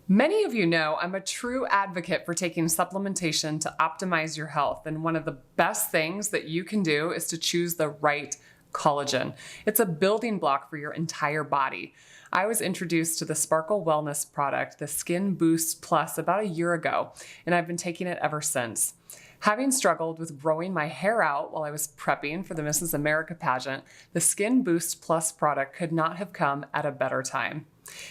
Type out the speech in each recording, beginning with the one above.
Many of you know I'm a true advocate for taking supplementation to optimize your health, and one of the best things that you can do is to choose the right collagen. It's a building block for your entire body. I was introduced to the Sparkle Wellness product, the Skin Boost Plus, about a year ago, and I've been taking it ever since. Having struggled with growing my hair out while I was prepping for the Mrs. America pageant, the Skin Boost Plus product could not have come at a better time.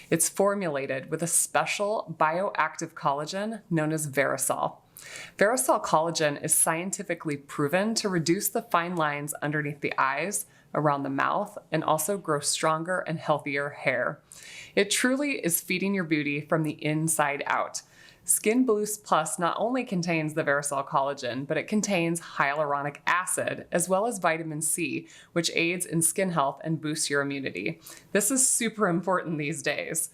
It's formulated with a special bioactive collagen known as Verisol. Verisol collagen is scientifically proven to reduce the fine lines underneath the eyes, around the mouth, and also grow stronger and healthier hair. It truly is feeding your beauty from the inside out. Skin Boost Plus not only contains the Verisol collagen, but it contains hyaluronic acid as well as vitamin C, which aids in skin health and boosts your immunity. This is super important these days.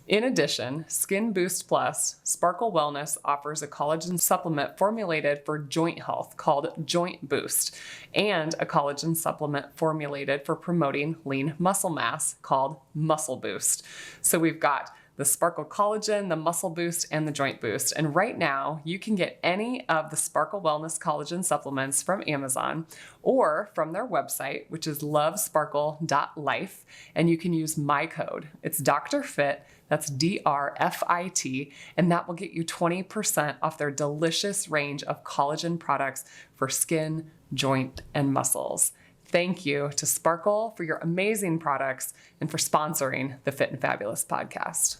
In addition, Skin Boost Plus Sparkle Wellness offers a collagen supplement formulated for joint health called Joint Boost, and a collagen supplement formulated for promoting lean muscle mass called Muscle Boost. So we've got the Sparkle Collagen, the Muscle Boost, and the Joint Boost. And right now, you can get any of the Sparkle Wellness collagen supplements from Amazon or from their website, which is lovesparkle.life, and you can use my code. It's Dr. Fit, that's DRFIT, and that will get you 20% off their delicious range of collagen products for skin, joint, and muscles. Thank you to Sparkle for your amazing products and for sponsoring the Fit and Fabulous podcast.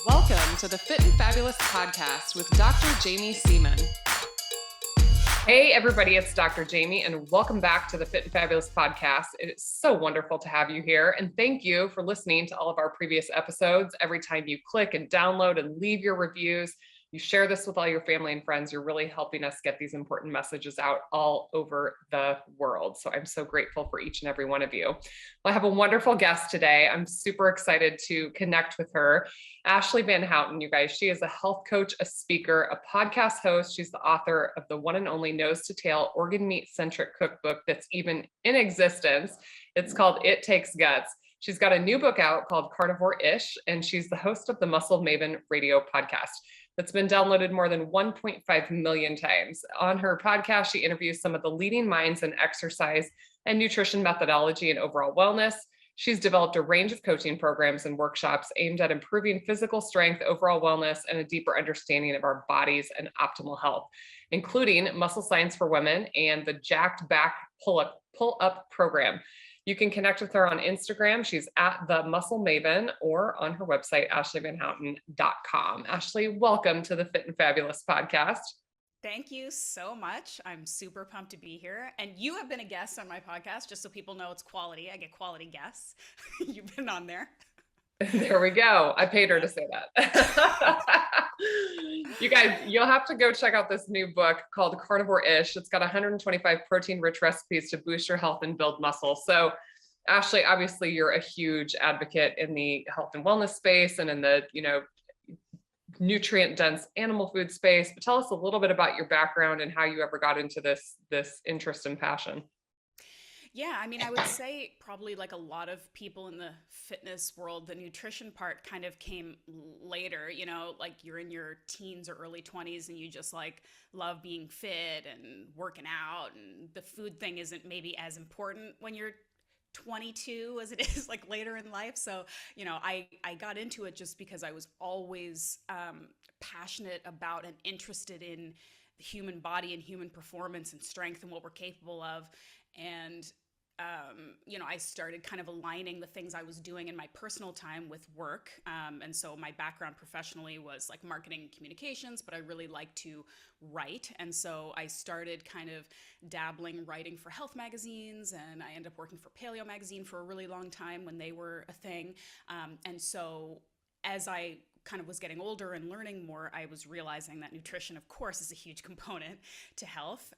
Welcome to the Fit and Fabulous podcast with Dr. Jaime Seaman. Hey everybody, it's Dr. Jaime and welcome back to the Fit and Fabulous podcast. It is so wonderful to have you here, and thank you for listening to all of our previous episodes. Every time you click and download and leave your reviews, you share this with all your family and friends, you're really helping us get these important messages out all over the world. So I'm so grateful for each and every one of you. Well, I have a wonderful guest today. I'm super excited to connect with her. Ashleigh VanHouten, you guys. She is a health coach, a speaker, a podcast host. She's the author of the one and only nose to tail organ meat centric cookbook that's even in existence. It's called It Takes Guts. She's got a new book out called Carnivore-ish, and she's the host of the Muscle Maven radio podcast that's been downloaded more than 1.5 million times. On her podcast, she interviews some of the leading minds in exercise and nutrition methodology and overall wellness. She's developed a range of coaching programs and workshops aimed at improving physical strength, overall wellness, and a deeper understanding of our bodies and optimal health, including muscle science for women and the jacked back pull-up program. You can connect with her on Instagram. She's at the Muscle Maven, or on her website, ashleighvanhouten.com. Ashleigh, welcome to the Fit and Fabulous podcast. Thank you so much. I'm super pumped to be here. And you have been a guest on my podcast, just so people know it's quality. I get quality guests. You've been on there. There we go. I paid her to say that. You guys, you'll have to go check out this new book called Carnivore-ish. It's got 125 protein-rich recipes to boost your health and build muscle. So, Ashleigh, obviously, you're a huge advocate in the health and wellness space and in the, nutrient-dense animal food space. But tell us a little bit about your background and how you ever got into this interest and passion. Yeah, I mean, I would say probably like a lot of people in the fitness world, the nutrition part kind of came later, like you're in your teens or early 20s and you just like love being fit and working out, and the food thing isn't maybe as important when you're 22 as it is like later in life. So, I got into it just because I was always passionate about and interested in the human body and human performance and strength and what we're capable of. And I started kind of aligning the things I was doing in my personal time with work. And so my background professionally was like marketing and communications, but I really like to write. And so I started kind of dabbling writing for health magazines, and I ended up working for Paleo magazine for a really long time when they were a thing. And so as I kind of was getting older and learning more, I was realizing that nutrition, of course, is a huge component to health.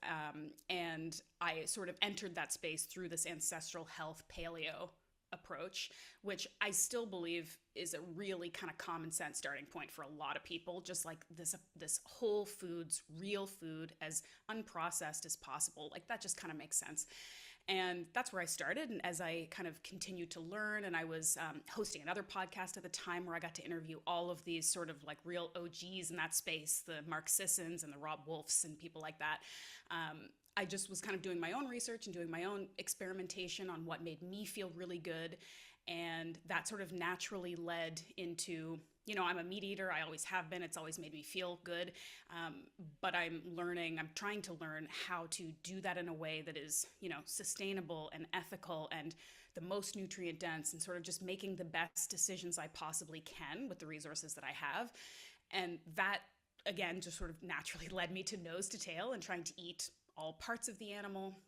And I sort of entered that space through this ancestral health paleo approach, which I still believe is a really kind of common sense starting point for a lot of people. Just like this whole foods, real food, as unprocessed as possible. Like that just kind of makes sense. And that's where I started. And as I kind of continued to learn, and I was hosting another podcast at the time where I got to interview all of these sort of like real OGs in that space, the Mark Sissons and the Rob Wolfs and people like that. I just was kind of doing my own research and doing my own experimentation on what made me feel really good. And that sort of naturally led into, I'm a meat eater. I always have been. It's always made me feel good. But I'm trying to learn how to do that in a way that is, sustainable and ethical and the most nutrient dense, and sort of just making the best decisions I possibly can with the resources that I have. And that, again, just sort of naturally led me to nose to tail and trying to eat all parts of the animal.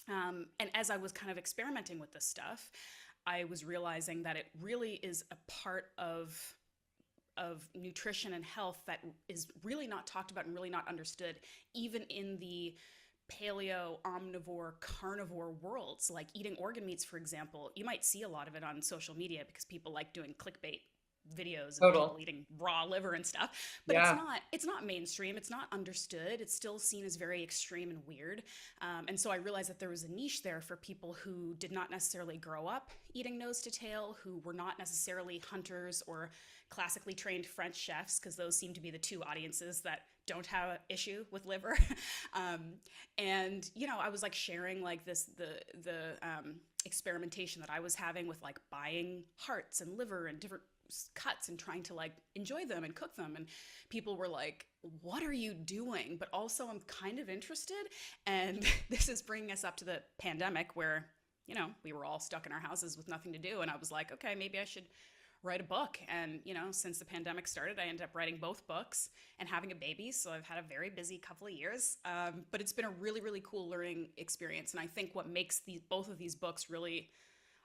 And as I was kind of experimenting with this stuff, I was realizing that it really is a part of nutrition and health that is really not talked about and really not understood, even in the paleo, omnivore, carnivore worlds. Like eating organ meats, for example, you might see a lot of it on social media because people like doing clickbait videos of people eating raw liver and stuff, but it's not mainstream. It's not understood. It's still seen as very extreme and weird. And so I realized that there was a niche there for people who did not necessarily grow up eating nose to tail, who were not necessarily hunters or classically trained French chefs, because those seem to be the two audiences that don't have an issue with liver. And I was like sharing like the experimentation that I was having with like buying hearts and liver and different cuts and trying to like enjoy them and cook them. And people were like, what are you doing? But also I'm kind of interested. And this is bringing us up to the pandemic where, we were all stuck in our houses with nothing to do. And I was like, okay, maybe I should write a book. And, since the pandemic started, I ended up writing both books and having a baby. So I've had a very busy couple of years. But it's been a really, really cool learning experience. And I think what makes both of these books really,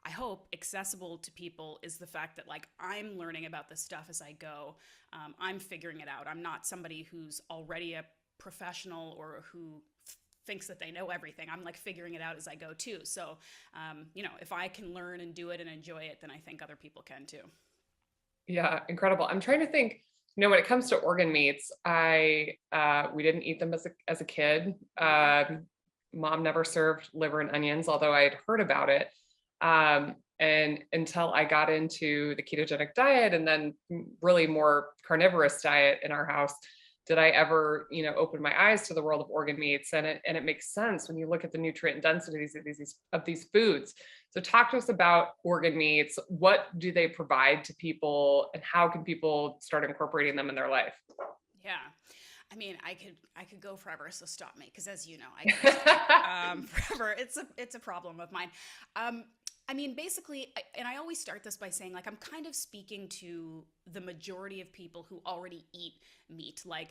I hope, accessible to people is the fact that like I'm learning about this stuff as I go. I'm figuring it out. I'm not somebody who's already a professional or who thinks that they know everything. I'm like figuring it out as I go too. So, if I can learn and do it and enjoy it, then I think other people can too. Yeah, incredible. I'm trying to think, when it comes to organ meats, we didn't eat them as a kid. Mom never served liver and onions, although I had heard about it. And until I got into the ketogenic diet and then really more carnivorous diet in our house, did I ever, open my eyes to the world of organ meats. And it makes sense when you look at the nutrient densities of these foods. So talk to us about organ meats. What do they provide to people, and how can people start incorporating them in their life? Yeah. I mean, I could go forever, so stop me, because as you know, I can forever. It's a problem of mine. I mean, basically, and I always start this by saying, like, I'm kind of speaking to the majority of people who already eat meat. Like,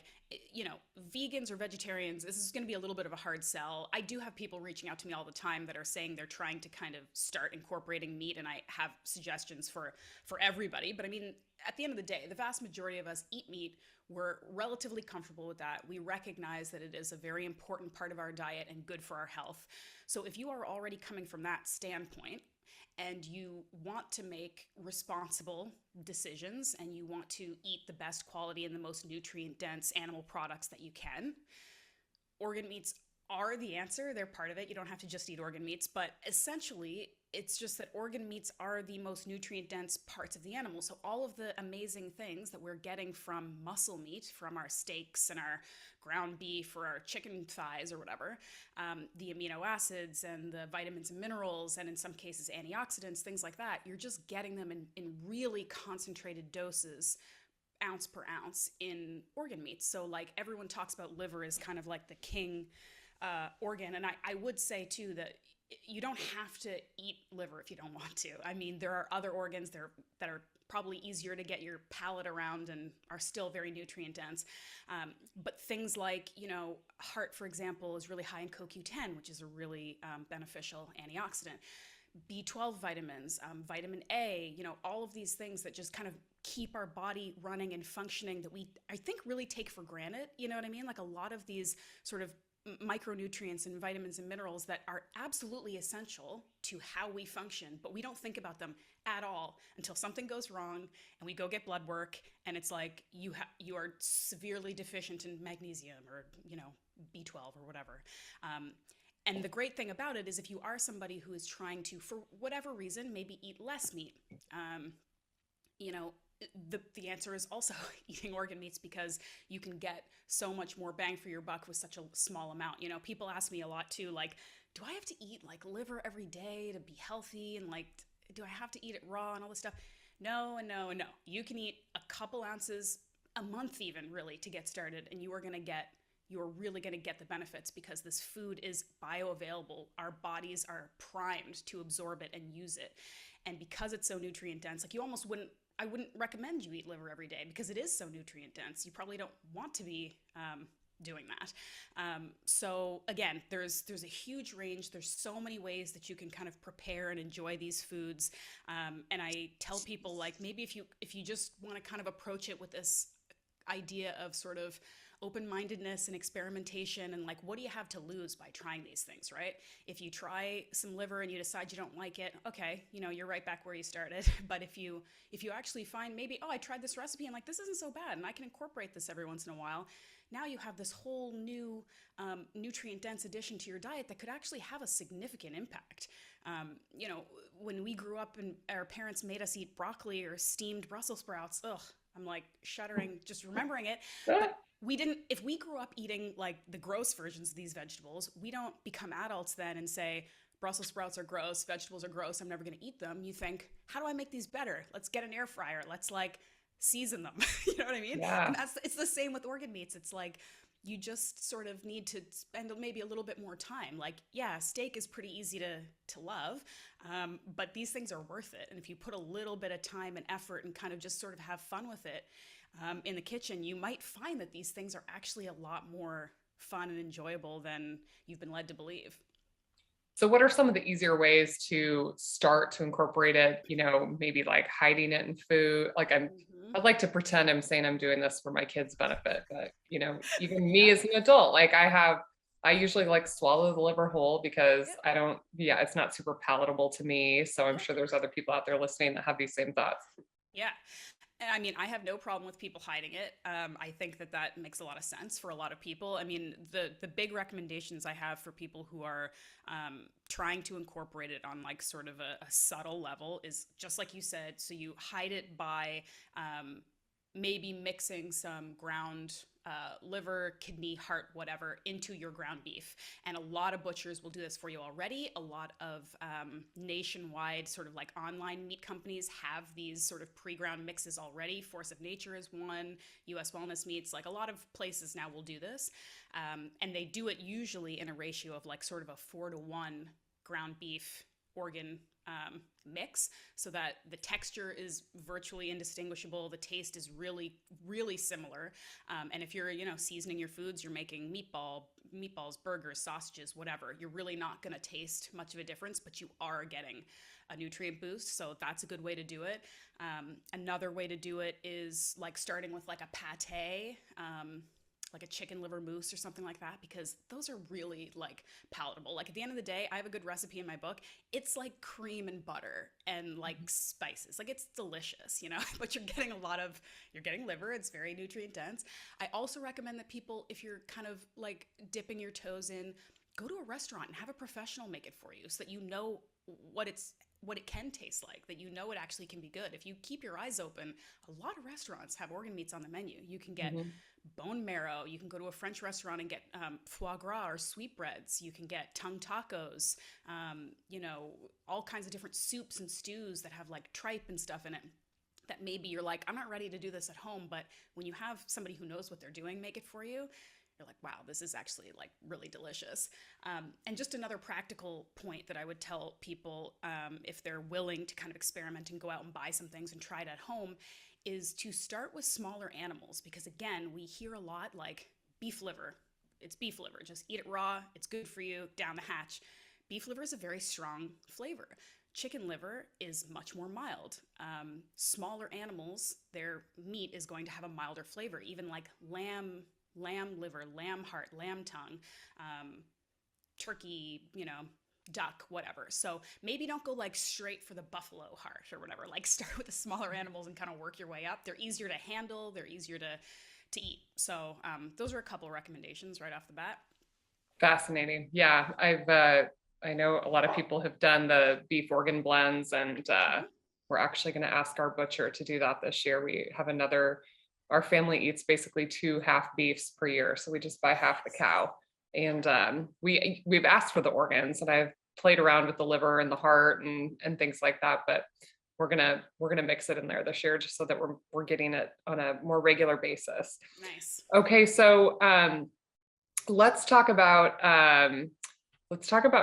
vegans or vegetarians, this is going to be a little bit of a hard sell. I do have people reaching out to me all the time that are saying they're trying to kind of start incorporating meat, and I have suggestions for everybody. But I mean, at the end of the day, the vast majority of us eat meat. We're relatively comfortable with that. We recognize that it is a very important part of our diet and good for our health. So if you are already coming from that standpoint, and you want to make responsible decisions and you want to eat the best quality and the most nutrient dense animal products that you can, organ meats are the answer. They're part of it. You don't have to just eat organ meats, but essentially it's just that organ meats are the most nutrient dense parts of the animal. So all of the amazing things that we're getting from muscle meat, from our steaks and our ground beef or our chicken thighs or whatever, the amino acids and the vitamins and minerals, and in some cases antioxidants, things like that, you're just getting them in really concentrated doses, ounce per ounce, in organ meats. So like everyone talks about liver as kind of like the king organ. And I would say too that you don't have to eat liver if you don't want to. I mean, there are other organs that are probably easier to get your palate around and are still very nutrient dense. But things like, heart, for example, is really high in CoQ10, which is a really beneficial antioxidant. B12 vitamins, vitamin A, all of these things that just kind of keep our body running and functioning that I think really take for granted. You know what I mean? Like a lot of these sort of micronutrients and vitamins and minerals that are absolutely essential to how we function, but we don't think about them at all until something goes wrong and we go get blood work and it's like you are severely deficient in magnesium or B12 or whatever. And the great thing about it is if you are somebody who is trying to, for whatever reason, maybe eat less meat, you know, the answer is also eating organ meats, because you can get so much more bang for your buck with such a small amount. People ask me a lot too, like, do I have to eat like liver every day to be healthy? And like, do I have to eat it raw and all this stuff? No, and no, and no. You can eat a couple ounces a month even, really, to get started, and you are really going to get the benefits, because this food is bioavailable. Our bodies are primed to absorb it and use it. And because it's so nutrient dense, like I wouldn't recommend you eat liver every day, because it is so nutrient dense. You probably don't want to be doing that. So again, there's a huge range. There's so many ways that you can kind of prepare and enjoy these foods. And I tell people, like, maybe if you just want to kind of approach it with this idea of sort of open-mindedness and experimentation, and like, what do you have to lose by trying these things, right? If you try some liver and you decide you don't like it, okay, you're right back where you started. But if you actually find maybe, oh, I tried this recipe and like, this isn't so bad and I can incorporate this every once in a while, now you have this whole new nutrient dense addition to your diet that could actually have a significant impact. When we grew up and our parents made us eat broccoli or steamed Brussels sprouts, ugh, I'm like shuddering just remembering it. But if we grew up eating like the gross versions of these vegetables, we don't become adults then and say, Brussels sprouts are gross, vegetables are gross, I'm never going to eat them. You think, how do I make these better? Let's get an air fryer. Let's like season them. You know what I mean? Yeah. And it's the same with organ meats. It's like, you just sort of need to spend maybe a little bit more time. Like, yeah, steak is pretty easy to love, but these things are worth it. And if you put a little bit of time and effort and kind of just sort of have fun with it in the kitchen, you might find that these things are actually a lot more fun and enjoyable than you've been led to believe. So what are some of the easier ways to start to incorporate it, maybe like hiding it in food? Like I'd like to pretend I'm saying I'm doing this for my kids' benefit, but even me as an adult, like I usually like swallow the liver whole, because it's not super palatable to me. So I'm sure there's other people out there listening that have these same thoughts. Yeah. And I mean, I have no problem with people hiding it. I think that makes a lot of sense for a lot of people. I mean, the big recommendations I have for people who are trying to incorporate it on like sort of a subtle level is just like you said. So you hide it by maybe mixing some ground liver, kidney, heart, whatever, into your ground beef. And a lot of butchers will do this for you already. A lot of nationwide sort of like online meat companies have these sort of pre-ground mixes already. Force of Nature is one, US Wellness Meats, like a lot of places now will do this. And they do it usually in a ratio of like sort of a 4-to-1 ground beef organ mix, so that the texture is virtually indistinguishable. The taste is really, really similar. And if you're, seasoning your foods, you're making meatballs, burgers, sausages, whatever, you're really not going to taste much of a difference, but you are getting a nutrient boost. So that's a good way to do it. Another way to do it is like starting with like a pate, like a chicken liver mousse or something like that, because those are really like palatable. Like at the end of the day, I have a good recipe in my book. It's like cream and butter and like spices. Like it's delicious, but you're getting liver. It's very nutrient dense. I also recommend that people, if you're kind of like dipping your toes in, go to a restaurant and have a professional make it for you, so that you know what it can taste like, that it actually can be good. If you keep your eyes open, a lot of restaurants have organ meats on the menu. You can get bone marrow. You can go to a French restaurant and get foie gras or sweetbreads. You can get tongue tacos, all kinds of different soups and stews that have like tripe and stuff in it, that maybe you're like, I'm not ready to do this at home. But when you have somebody who knows what they're doing make it for you, you're like, wow, this is actually like really delicious. And just another practical point that I would tell people, if they're willing to kind of experiment and go out and buy some things and try it at home, is to start with smaller animals. Because again, we hear a lot like beef liver. It's beef liver. Just eat it raw. It's good for you. Down the hatch. Beef liver is a very strong flavor. Chicken liver is much more mild. Smaller animals, their meat is going to have a milder flavor. Even like lamb lamb liver, lamb heart, lamb tongue, turkey, duck, whatever. So maybe don't go like straight for the buffalo heart or whatever. Like start with the smaller animals and kind of work your way up. They're easier to handle. They're easier to eat. So those are a couple of recommendations right off the bat. Fascinating. Yeah, I know a lot of people have done the beef organ blends, and we're actually going to ask our butcher to do that this year. We have our family eats basically 2 half beefs per year, so we just buy half the cow, and we've asked for the organs, and I've played around with the liver and the heart and things like that, but we're gonna mix it in there this year just so that we're getting it on a more regular basis. Nice. Okay, so let's talk about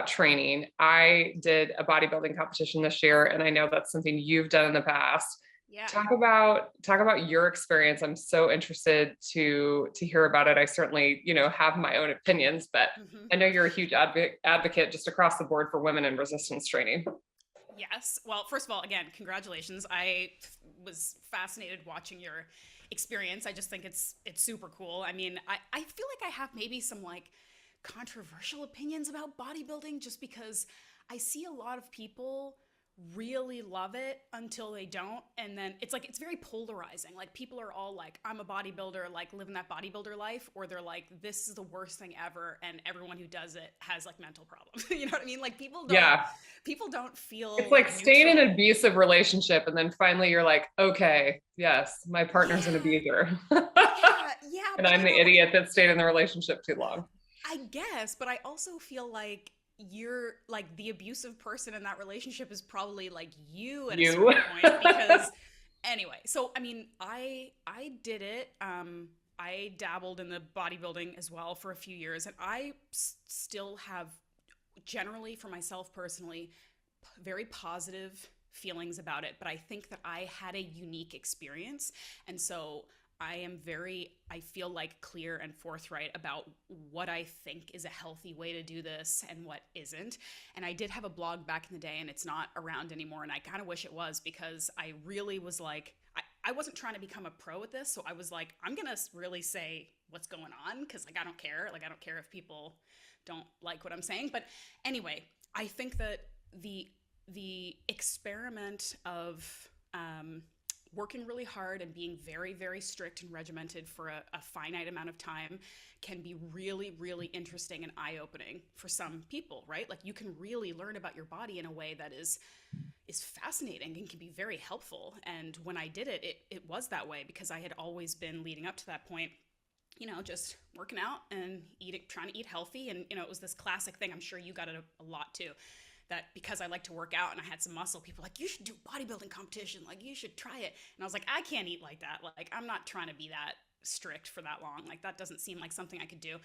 training. I did a bodybuilding competition this year, and I know that's something you've done in the past. Yeah. Talk about your experience. I'm so interested to hear about it. I certainly, have my own opinions, but I know you're a huge advocate just across the board for women in resistance training. Yes. Well, first of all, again, congratulations. I was fascinated watching your experience. I just think it's super cool. I mean, I feel like I have maybe some like controversial opinions about bodybuilding just because I see a lot of people really love it until they don't, and then it's like it's very polarizing. Like people are all like, I'm a bodybuilder, like living that bodybuilder life, or they're like, this is the worst thing ever and everyone who does it has like mental problems. You know what I mean? Like people don't feel it's like neutral. staying in an abusive relationship and then finally you're like, okay, yes, my partner's an abuser. Yeah, and I'm the idiot that stayed in the relationship too long. I guess, but I also feel like you're like the abusive person in that relationship is probably like you at a certain point because anyway, so I mean, I did it. I dabbled in the bodybuilding as well for a few years, and I still have generally for myself personally very positive feelings about it, but I think that I had a unique experience, and so I feel like clear and forthright about what I think is a healthy way to do this and what isn't. And I did have a blog back in the day, and it's not around anymore. And I kind of wish it was, because I really was like, I wasn't trying to become a pro at this. So I was like, I'm going to really say what's going on, because like, I don't care. Like, I don't care if people don't like what I'm saying. But anyway, I think that the experiment of working really hard and being very, very strict and regimented for a finite amount of time can be really, really interesting and eye-opening for some people, right? Like you can really learn about your body in a way that is fascinating and can be very helpful. And when I did it, it was that way because I had always been leading up to that point, just working out and trying to eat healthy. And, it was this classic thing. I'm sure you got it a lot too. That because I like to work out and I had some muscle, people were like, you should do bodybuilding competition. Like, you should try it. And I was like, I can't eat like that. Like, I'm not trying to be that strict for that long. Like, that doesn't seem like something I could do.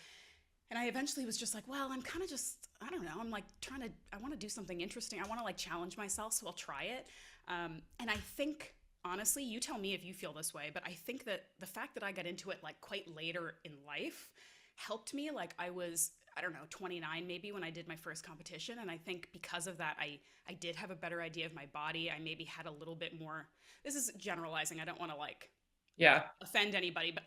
And I eventually was just like, well, I'm kind of just, I don't know. I'm like I want to do something interesting. I want to like challenge myself. So I'll try it. And I think, honestly, you tell me if you feel this way, but I think that the fact that I got into it like quite later in life helped me. Like I was, I don't know, 29 maybe when I did my first competition. And I think because of that, I did have a better idea of my body. I maybe had a little bit more, this is generalizing. I don't want to like offend anybody, but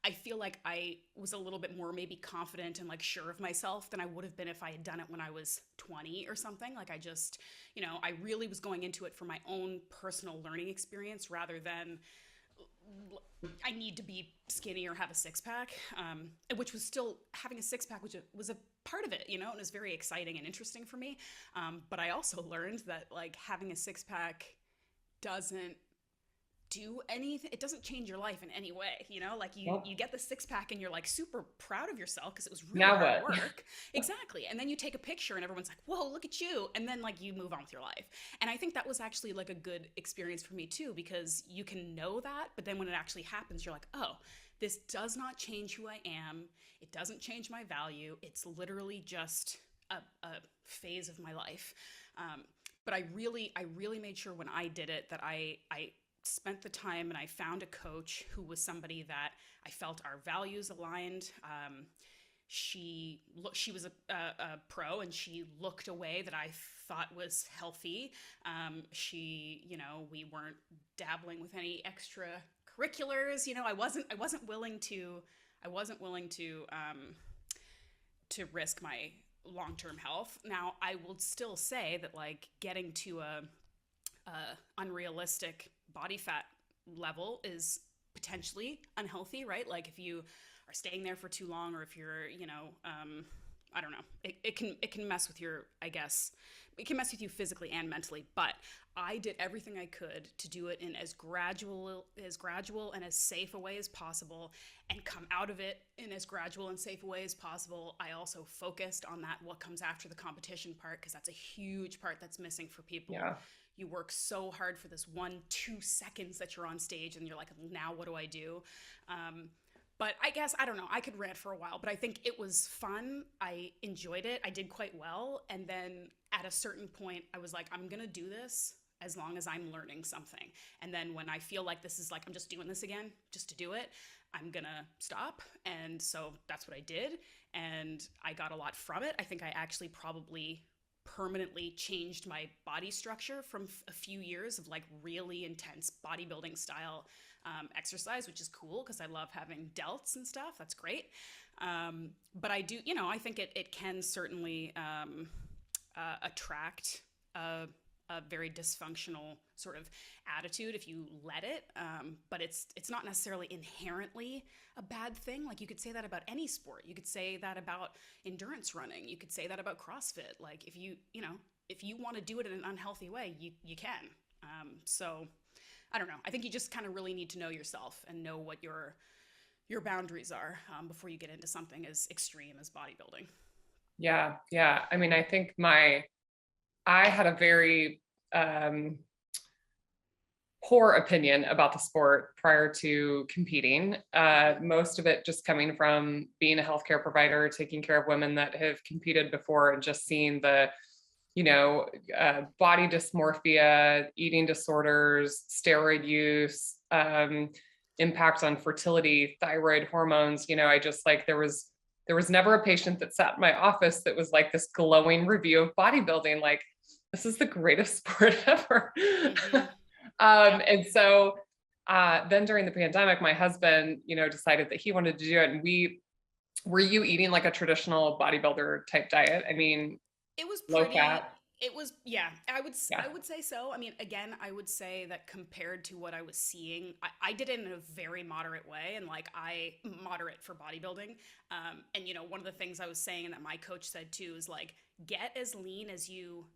I feel like I was a little bit more maybe confident and like sure of myself than I would have been if I had done it when I was 20 or something. Like I just, I really was going into it for my own personal learning experience rather than I need to be skinny or have a six-pack, which was still having a six-pack, which was a part of it, and it was very exciting and interesting for me. But I also learned that like having a six-pack doesn't do anything. It doesn't change your life in any way, like you get the six-pack and you're like super proud of yourself because it was really hard work. Exactly. And then you take a picture and everyone's like, whoa, look at you. And then like you move on with your life. And I think that was actually like a good experience for me too, because you can know that, but then when it actually happens, you're like, oh, this does not change who I am. It doesn't change my value. It's literally just a phase of my life. But I really made sure when I did it that I spent the time and I found a coach who was somebody that I felt our values aligned. She was a pro and she looked a way that I thought was healthy. We weren't dabbling with any extra curriculars. I wasn't willing to I wasn't willing to risk my long-term health. Now, I will still say that like getting to a unrealistic body fat level is potentially unhealthy, right? Like if you are staying there for too long, or if you're, I don't know, it can mess with your, I guess, it can mess with you physically and mentally. But I did everything I could to do it in as gradual and as safe a way as possible, and come out of it in as gradual and safe a way as possible. I also focused on that, what comes after the competition part, because that's a huge part that's missing for people. Yeah. You work so hard for this 1-2 seconds that you're on stage, and you're like, now what do I do? But I guess, I don't know, I could rant for a while, but I think it was fun. I enjoyed it. I did quite well. And then at a certain point, I was like, I'm going to do this as long as I'm learning something. And then when I feel like this is like, I'm just doing this again, just to do it, I'm going to stop. And so that's what I did. And I got a lot from it. I think I actually probably permanently changed my body structure from a few years of like really intense bodybuilding style exercise, which is cool because I love having delts and stuff. That's great. But I do, I think it can certainly attract a very dysfunctional sort of attitude if you let it. But it's not necessarily inherently a bad thing. Like you could say that about any sport. You could say that about endurance running. You could say that about CrossFit. Like if you want to do it in an unhealthy way, you can. So I don't know. I think you just kind of really need to know yourself and know what your boundaries are before you get into something as extreme as bodybuilding. Yeah. Yeah. I mean, I think I had a very poor opinion about the sport prior to competing. Most of it just coming from being a healthcare provider, taking care of women that have competed before, and just seeing the, body dysmorphia, eating disorders, steroid use, impact on fertility, thyroid hormones. I just like, there was never a patient that sat in my office that was like this glowing review of bodybuilding. Like, this is the greatest sport ever. Mm-hmm. And so then during the pandemic, my husband, decided that he wanted to do it. And were you eating like a traditional bodybuilder type diet? I mean, it was low pretty, fat. it was, yeah, I would Yeah. say so. I mean, again, I would say that compared to what I was seeing, I did it in a very moderate way, and like moderate for bodybuilding. And one of the things I was saying and that my coach said too is like, get as lean as you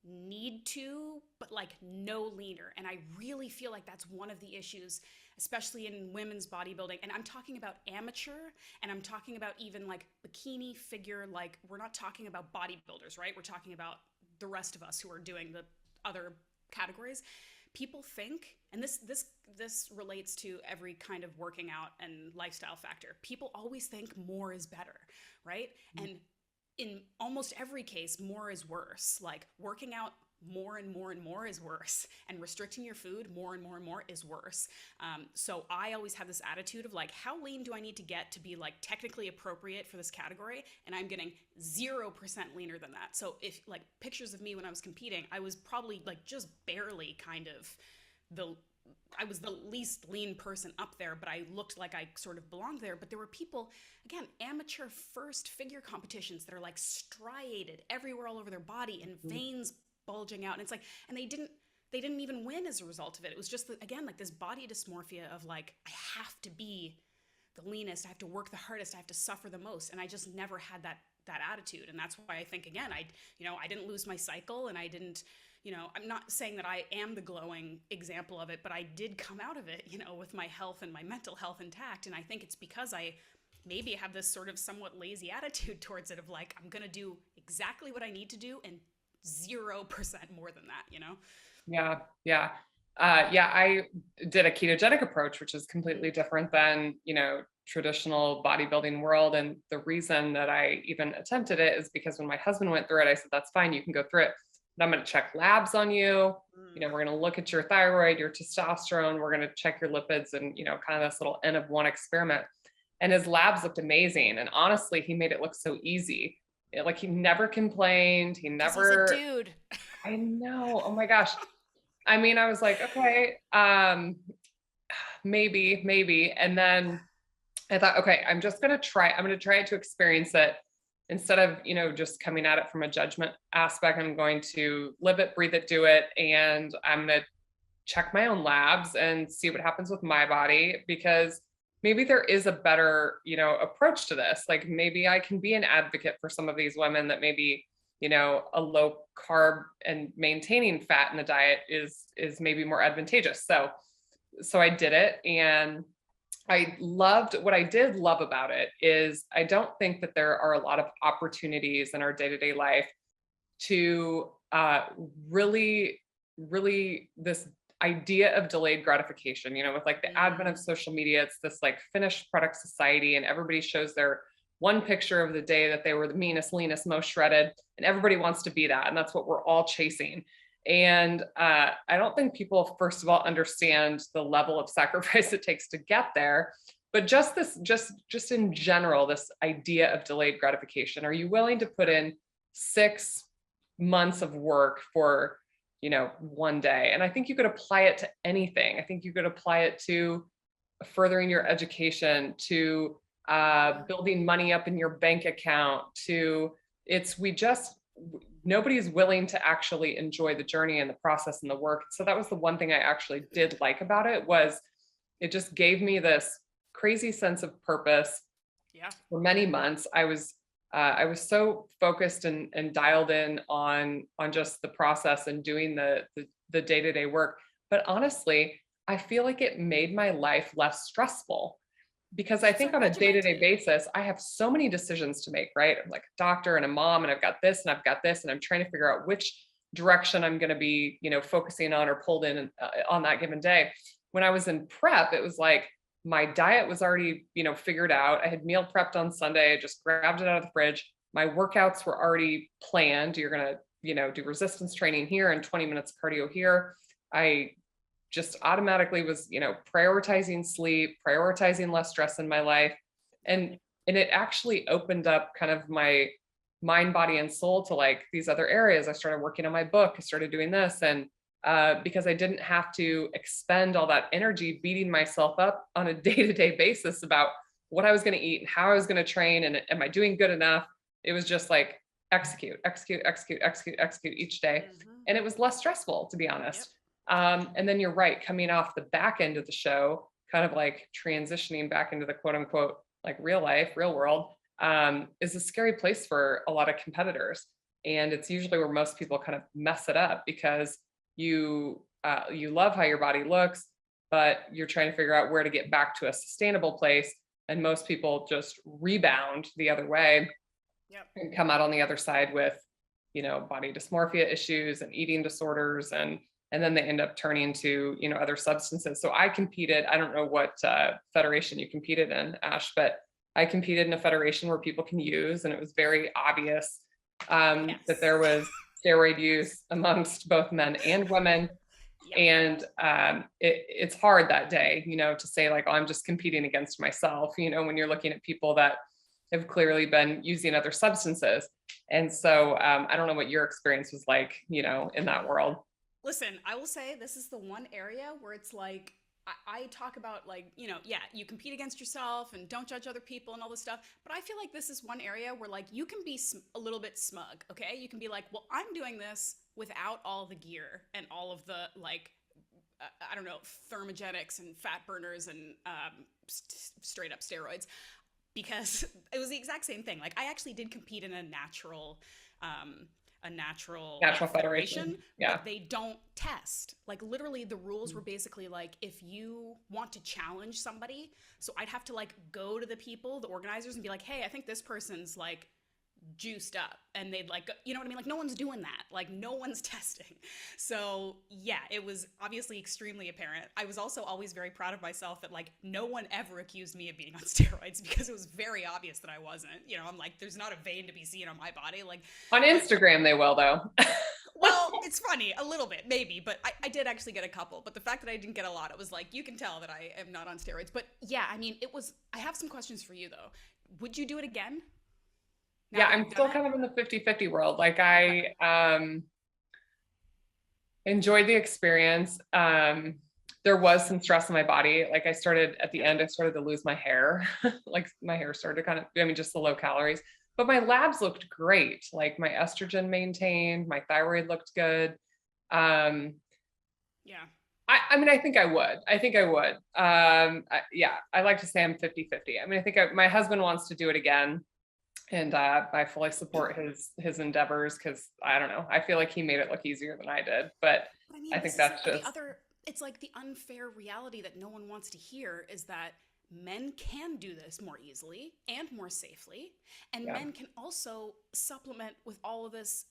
need to, but like no leaner. And I really feel like that's one of the issues, especially in women's bodybuilding. And I'm talking about amateur, and I'm talking about even like bikini figure. Like, we're not talking about bodybuilders, right? We're talking about the rest of us who are doing the other categories. People think, and this relates to every kind of working out and lifestyle factor, people always think more is better, right? Mm-hmm. And in almost every case, more is worse. Like working out more and more and more is worse, and restricting your food more and more and more is worse. So I always have this attitude of like, how lean do I need to get to be like technically appropriate for this category? And I'm getting 0% leaner than that. So if like pictures of me when I was competing, I was probably like just barely kind of I was the least lean person up there, but I looked like I sort of belonged there. But there were people, again, amateur first figure competitions that are like striated everywhere all over their body and veins bulging out. And it's like, and they didn't even win as a result of it. It was just, again, like this body dysmorphia of like, I have to be the leanest, I have to work the hardest, I have to suffer the most. And I just never had that attitude. And that's why I think, again, I didn't lose my cycle, and I didn't, I'm not saying that I am the glowing example of it, but I did come out of it, with my health and my mental health intact. And I think it's because I maybe have this sort of somewhat lazy attitude towards it of like, I'm going to do exactly what I need to do and 0% more than that, Yeah. Yeah. I did a ketogenic approach, which is completely different than, traditional bodybuilding world. And the reason that I even attempted it is because when my husband went through it, I said, that's fine. You can go through it, but I'm going to check labs on you. We're going to look at your thyroid, your testosterone. We're going to check your lipids, and, kind of this little N of one experiment. And his labs looked amazing. And honestly, he made it look so easy. Like he never complained. He never, he's a dude. I know. Oh my gosh. I mean, I was like, okay, maybe. And then I thought, okay, I'm going to try it to experience it instead of, just coming at it from a judgment aspect. I'm going to live it, breathe it, do it. And I'm going to check my own labs and see what happens with my body, because maybe there is a better, approach to this. Like maybe I can be an advocate for some of these women that maybe, a low carb and maintaining fat in the diet is maybe more advantageous. So I did it, and what I did love about it is I don't think that there are a lot of opportunities in our day-to-day life to really, really this idea of delayed gratification, with like the advent of Mm, social media. It's this like finished product society, and everybody shows their one picture of the day that they were the meanest, leanest, most shredded, and everybody wants to be that. And that's what we're all chasing. And I don't think people, first of all, understand the level of sacrifice it takes to get there. But just in general, this idea of delayed gratification. Are you willing to put in 6 months of work for, one day? And I think you could apply it to anything. I think you could apply it to furthering your education, to yeah. building money up in your bank account, to it's we just nobody's willing to actually enjoy the journey and the process and the work. So that was the one thing I actually did like about it, was it just gave me this crazy sense of purpose. Yeah. For many months I was so focused and dialed in on just the process and doing the day-to-day work. But honestly, I feel like it made my life less stressful, because I So think on a day-to-day regimented. basis, I have so many decisions to make, right? I'm like a doctor and a mom, and I've got this and I've got this, and I'm trying to figure out which direction I'm going to be, focusing on or pulled in on that given day. When I was in prep, it was like my diet was already, figured out. I had meal prepped on Sunday. I just grabbed it out of the fridge. My workouts were already planned. You're going to, do resistance training here and 20 minutes of cardio here. I just automatically was, prioritizing sleep, prioritizing less stress in my life. And and it actually opened up kind of my mind, body, and soul to like these other areas. I started working on my book, I started doing this. And because I didn't have to expend all that energy beating myself up on a day-to-day basis about what I was going to eat and how I was going to train and am I doing good enough. It was just like execute, execute, execute, execute, execute each day. Hmm. And it was less stressful, to be Yep. honest. And then you're right, coming off the back end of the show, kind of like transitioning back into the quote unquote like real life, real world, is a scary place for a lot of competitors. And it's usually where most people kind of mess it up, because you love how your body looks, but you're trying to figure out where to get back to a sustainable place. And most people just rebound the other way Yep. and come out on the other side with, body dysmorphia issues and eating disorders, and then they end up turning to, other substances. So I competed. I don't know what federation you competed in, Ash, but I competed in a federation where people can use, and it was very obvious that Yes. there was steroid use amongst both men and women. Yep. And it's hard that day, to say like, oh, I'm just competing against myself, when you're looking at people that have clearly been using other substances. And so I don't know what your experience was like, in that world. Listen, I will say this is the one area where it's like I talk about like, yeah, you compete against yourself and don't judge other people and all this stuff. But I feel like this is one area where like you can be a little bit smug, okay? You can be like, well, I'm doing this without all the gear and all of the like, I don't know, thermogenics and fat burners and straight up steroids, because it was the exact same thing. Like I actually did compete in um, a natural Natural federation, federation. Yeah. but they don't test. Like literally, the rules were basically like if you want to challenge somebody, so I'd have to like go to the people, the organizers, and be like, hey, I think this person's like juiced up, and they'd like, you know what I mean, like no one's doing that, like no one's testing. So yeah, it was obviously extremely apparent. I was also always very proud of myself that like no one ever accused me of being on steroids, because it was very obvious that I wasn't. I'm like, there's not a vein to be seen on my body, like. On But Instagram, they will, though. well, it's funny a little bit maybe, but I did actually get a couple. But the fact that I didn't get a lot, it was like, you can tell that I am not on steroids. But yeah, I mean, I have some questions for you though. Would you do it again now Yeah, that I'm you've done still it? kind of in the 50-50 world. Like Okay. I enjoyed the experience. there was some stress in my body. Like I started at the end, I started to lose my hair. Like my hair started to kind of, I mean, just the low calories, but my labs looked great. Like my estrogen maintained, my thyroid looked good. Um, Yeah. I mean, I think I would. Yeah, I like to say I'm 50-50. I mean, I think my husband wants to do it again. And I fully support his endeavors because I don't know. I feel like he made it look easier than I did. But But I I mean, think this is that's the just other, it's like the unfair reality that no one wants to hear is that men can do this more easily and more safely. And yeah. men can also supplement with all of this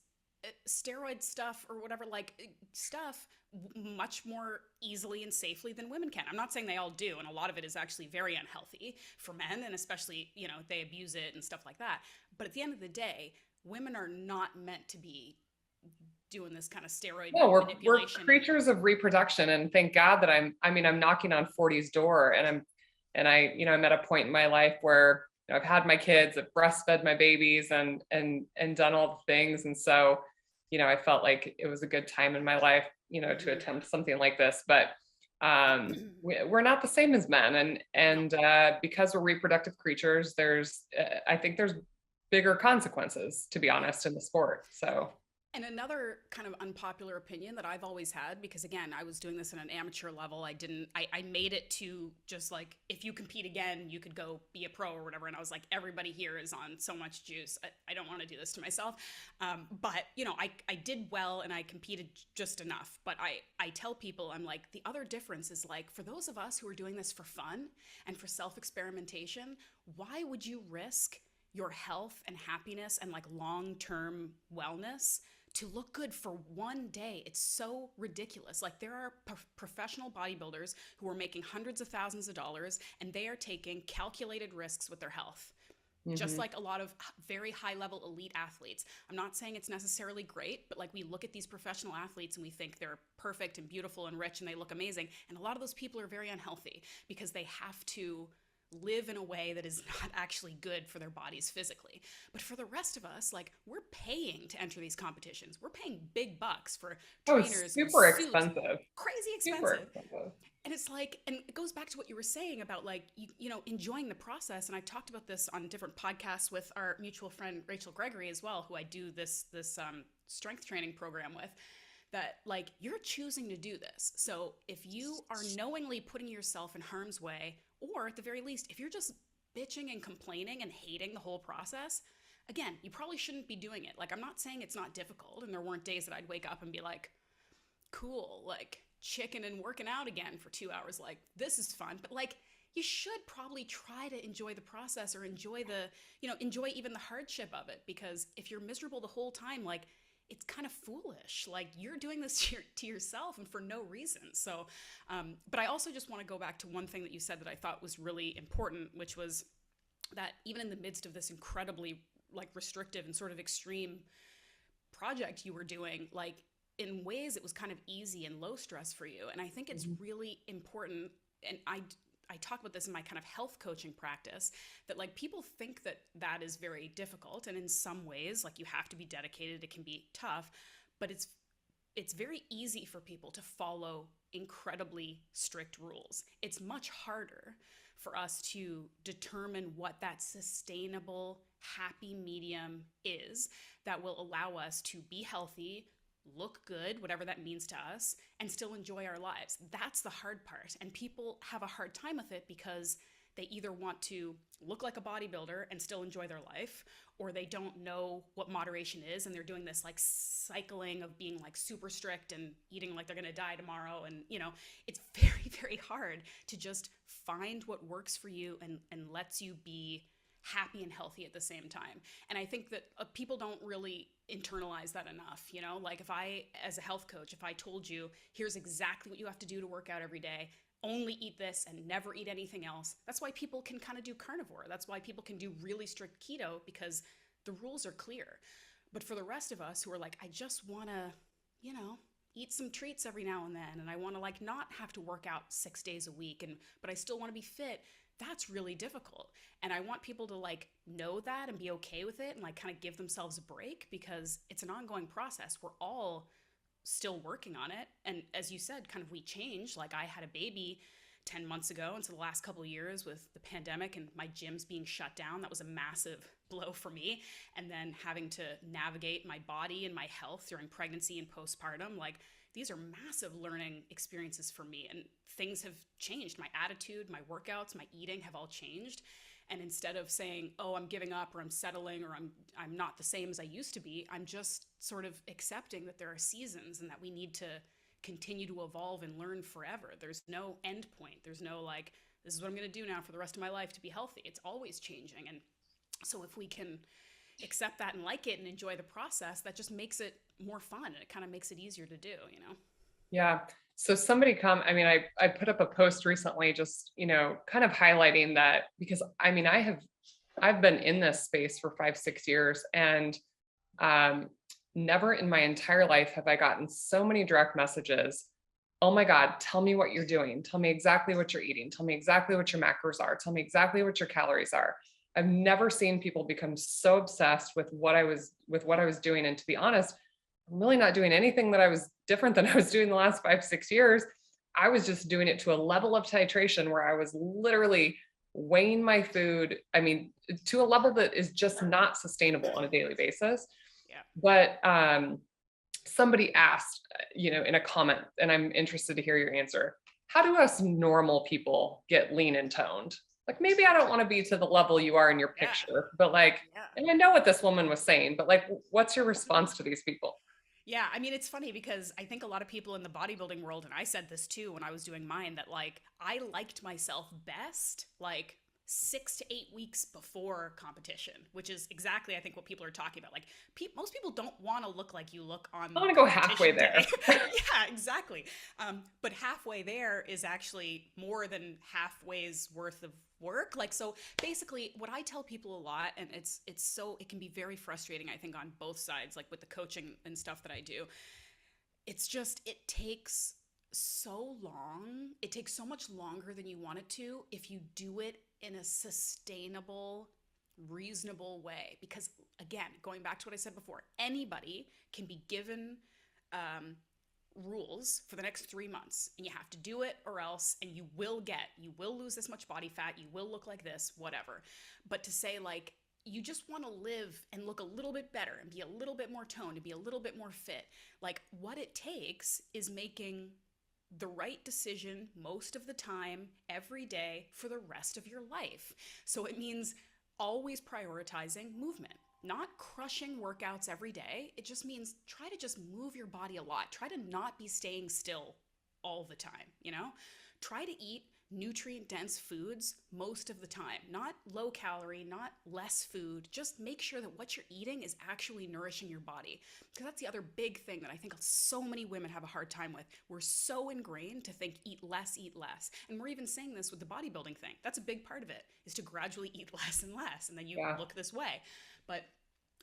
steroid stuff or whatever, like stuff much more easily and safely than women can. I'm not saying they all do, and a lot of it is actually very unhealthy for men, and especially, you know, they abuse it and stuff like that. But at the end of the day, women are not meant to be doing this kind of steroid No, we're manipulation and creatures of reproduction, and thank God that I mean, I'm knocking on 40's door, and I'm at a point in my life where I've had my kids, I've breastfed my babies, and done all the things, and so I felt like it was a good time in my life, to Mhm. attempt something like this, but we're not the same as men, No. because we're reproductive creatures, I think there's bigger consequences, to be Yeah. honest, in the sport. So And another kind of unpopular opinion that I've always had, because again, I was doing this at an amateur level. I made it to just like, if you compete again, you could go be a pro or whatever. And I was like, everybody here is on so much juice. I don't want to do this to myself. But, I did well and I competed just enough. But I tell people, I'm like, the other difference is like, for those of us who are doing this for fun and for self experimentation, why would you risk your health and happiness and like long term wellness to look good for one day? It's so ridiculous. Like there are professional bodybuilders who are making hundreds of thousands of dollars and they are taking calculated risks with their health. Just mhm. like a lot of very high level elite athletes. I'm not saying it's necessarily great, but like we look at these professional athletes and we think they're perfect and beautiful and rich and they look amazing. And a lot of those people are very unhealthy because they have to live in a way that is not actually good for their bodies physically. But for the rest of us, like we're paying to enter these competitions. We're paying big bucks for Oh, it's trainers and super suits, expensive. crazy Super expensive. expensive. And it's like, and it goes back to what you were saying about like, enjoying the process. And I talked about this on different podcasts with our mutual friend, Rachel Gregory as well, who I do this strength training program with, that like you're choosing to do this. So if you are knowingly putting yourself in harm's way, or at the very least, if you're just bitching and complaining and hating the whole process, again, you probably shouldn't be doing it. Like, I'm not saying it's not difficult. And there weren't days that I'd wake up and be like, cool, like chicken and working out again for 2 hours. Like, this is fun. But like, you should probably try to enjoy the process or enjoy even the hardship of it. Because if you're miserable the whole time, like, it's kind of foolish. Like you're doing this to yourself and for no reason. So, but I also just want to go back to one thing that you said that I thought was really important, which was that even in the midst of this incredibly like restrictive and sort of extreme project you were doing, like in ways it was kind of easy and low stress for you. And I think it's Mhm. really important. And I talk about this in my kind of health coaching practice, that like people think that that is very difficult, and in some ways like you have to be dedicated, it can be tough, but it's very easy for people to follow incredibly strict rules. It's much harder for us to determine what that sustainable happy medium is that will allow us to be healthy, look good, whatever that means to us, and still enjoy our lives. That's the hard part. And people have a hard time with it because they either want to look like a bodybuilder and still enjoy their life, or they don't know what moderation is and they're doing this like cycling of being like super strict and eating like they're going to die tomorrow. And it's very, very hard to just find what works for you and lets you be happy and healthy at the same time. And I think that people don't really internalize that enough. Like if I, as a health coach, if I told you, here's exactly what you have to do to work out every day, only eat this and never eat anything else. That's why people can kind of do carnivore. That's why people can do really strict keto, because the rules are clear. But for the rest of us who are like, I just want to, eat some treats every now and then, and I want to like not have to work out 6 days a week, but I still want to be fit. That's really difficult. And I want people to like know that and be okay with it and like kind of give themselves a break, because it's an ongoing process. We're all still working on it. And as you said, kind of we changed. Like I had a baby 10 months ago. And so the last couple of years with the pandemic and my gyms being shut down, that was a massive blow for me. And then having to navigate my body and my health during pregnancy and postpartum, like these are massive learning experiences for me. And things have changed. My attitude, my workouts, my eating have all changed. And instead of saying, oh, I'm giving up or I'm settling or I'm not the same as I used to be, I'm just sort of accepting that there are seasons and that we need to continue to evolve and learn forever. There's no end point. There's no like, this is what I'm going to do now for the rest of my life to be healthy. It's always changing. And so if we can accept that and like it and enjoy the process, that just makes it more fun. And it kind of makes it easier to do, you know? Yeah. So I mean, I put up a post recently, just, kind of highlighting that because I mean, I've been in this space for 5-6 years and, never in my entire life have I gotten so many direct messages. Oh my God, tell me what you're doing. Tell me exactly what you're eating. Tell me exactly what your macros are. Tell me exactly what your calories are. I've never seen people become so obsessed with what I was doing. And to be honest, I'm really not doing anything that I was different than I was doing the last 5-6 years. I was just doing it to a level of titration where I was literally weighing my food. I mean, to a level that is just not sustainable on a daily basis. Yeah. But somebody asked, in a comment, and I'm interested to hear your answer. How do us normal people get lean and toned? Like, maybe I don't want to be to the level you are in your Yeah. picture, but like, Yeah. and I know what this woman was saying, but like, what's your response to these people? Yeah, I mean, it's funny because I think a lot of people in the bodybuilding world, and I said this too when I was doing mine, that like I liked myself best like 6 to 8 weeks before competition, which is exactly I think what people are talking about. Like most people don't want to look like you look on I want to go halfway competition there. day. Yeah, exactly. But halfway there is actually more than halfway's worth of work. Like so basically what I tell people a lot, and it can be very frustrating I think on both sides, like with the coaching and stuff that I do, it's just it takes so long. It takes so much longer than you want it to if you do it in a sustainable, reasonable way. Because again, going back to what I said before, anybody can be given rules for the next 3 months and you have to do it or else, and you will lose this much body fat, you will look like this, whatever. But to say like, you just want to live and look a little bit better and be a little bit more toned and be a little bit more fit. Like what it takes is making the right decision most of the time, every day, for the rest of your life. So it means always prioritizing movement, not crushing workouts every day. It just means try to just move your body a lot. Try to not be staying still all the time, Try to eat nutrient dense foods most of the time, not low calorie, not less food. Just make sure that what you're eating is actually nourishing your body. Because that's the other big thing that I think so many women have a hard time with. We're so ingrained to think eat less, eat less. And we're even saying this with the bodybuilding thing. That's a big part of it, is to gradually eat less and less. And then you look this way. But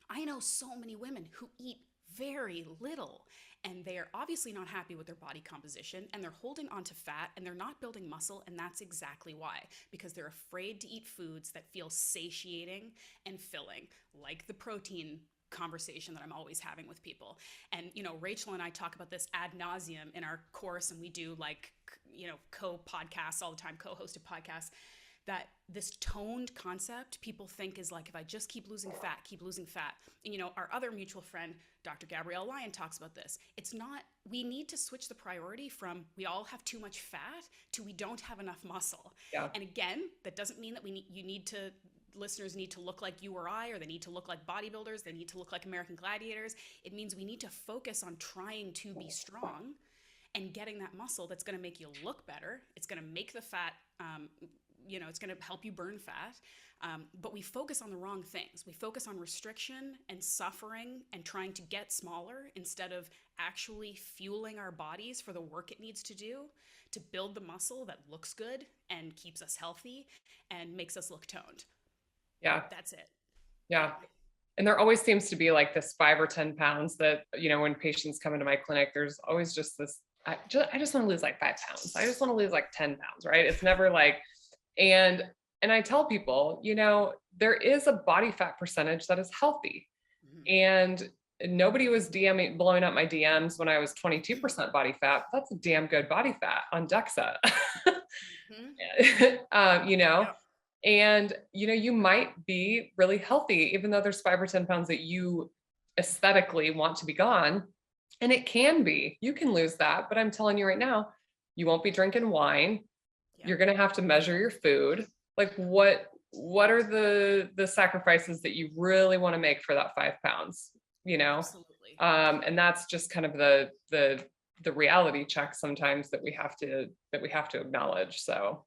I know so many women who eat very little, and they are obviously not happy with their body composition, and they're holding onto fat, and they're not building muscle. And that's exactly why, because they're afraid to eat foods that feel satiating and filling, like the protein conversation that I'm always having with people. And Rachel and I talk about this ad nauseum in our course, and we do like co-podcasts all the time, co-hosted podcasts, that this toned concept people think is like, if I just keep losing fat. And our other mutual friend, Dr. Gabrielle Lyon, talks about this. It's not, we need to switch the priority from we all have too much fat to we don't have enough muscle. Yeah. And again, that doesn't mean that listeners need to look like you or I, or they need to look like bodybuilders, they need to look like American gladiators. It means we need to focus on trying to be strong and getting that muscle that's going to make you look better. It's going to make the fat, it's going to help you burn fat. But we focus on the wrong things. We focus on restriction and suffering and trying to get smaller instead of actually fueling our bodies for the work it needs to do to build the muscle that looks good and keeps us healthy and makes us look toned. Yeah. That's it. Yeah. And there always seems to be like this 5 or 10 pounds that, when patients come into my clinic, there's always just this, I just want to lose like 5 pounds. I just want to lose like 10 pounds, right? It's never like, and I tell people, there is a body fat percentage that is healthy. Mm-hmm. And nobody was DMing, blowing up my DMs when I was 22% body fat. That's a damn good body fat on DEXA. Hmm. You know, Yep. and you know, you might be really healthy, even though there's 5 or 10 pounds that you aesthetically want to be gone. And it can be, you can lose that. But I'm telling you right now, you won't be drinking wine. Yep. You're going to have to measure your food. Like what are the sacrifices that you really want to make for that 5 pounds, you know? Absolutely. And that's just kind of the reality check sometimes that we have to acknowledge. So,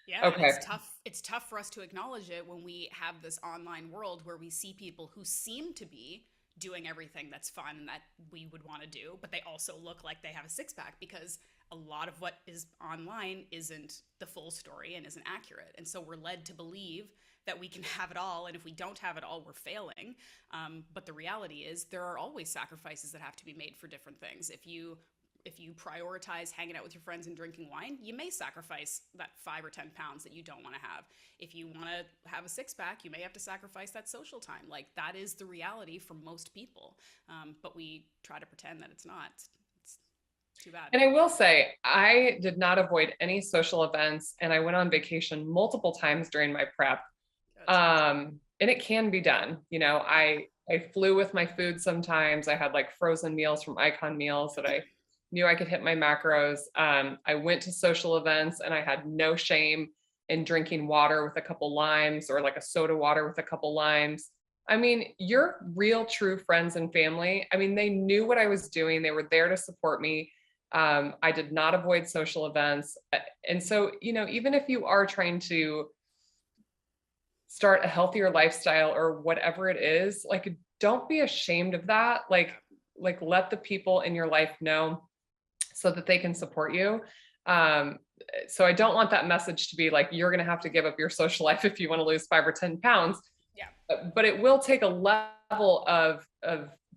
Yeah, and okay. it's tough. It's tough for us to acknowledge it when we have this online world where we see people who seem to be doing everything that's fun that we would want to do, but they also look like they have a six pack because a lot of what is online isn't the full story and isn't accurate. And so we're led to believe that we can have it all, and if we don't have it all, we're failing. But the reality is, there are always sacrifices that have to be made for different things. If you prioritize hanging out with your friends and drinking wine, you may sacrifice that 5 or 10 pounds that you don't want to have. If you want to have a six pack, you may have to sacrifice that social time. Like, that is the reality for most people. But we try to pretend that it's not. It's too bad. And I will say, I did not avoid any social events, and I went on vacation multiple times during my prep. Good. And it can be done. You know, I flew with my food sometimes. I had like frozen meals from Icon Meals that I knew I could hit my macros. I went to social events and I had no shame in drinking water with a couple limes or like a soda water with a couple limes. I mean, your real true friends and family, I mean, they knew what I was doing. They were there to support me. I did not avoid social events. And so, you know, even if you are trying to start a healthier lifestyle or whatever it is, like, don't be ashamed of that. Like let the people in your life know so that they can support you. Um, so I don't want that message to be like, you're going to have to give up your social life if you want to lose 5 or 10 pounds, Yeah. but it will take a level of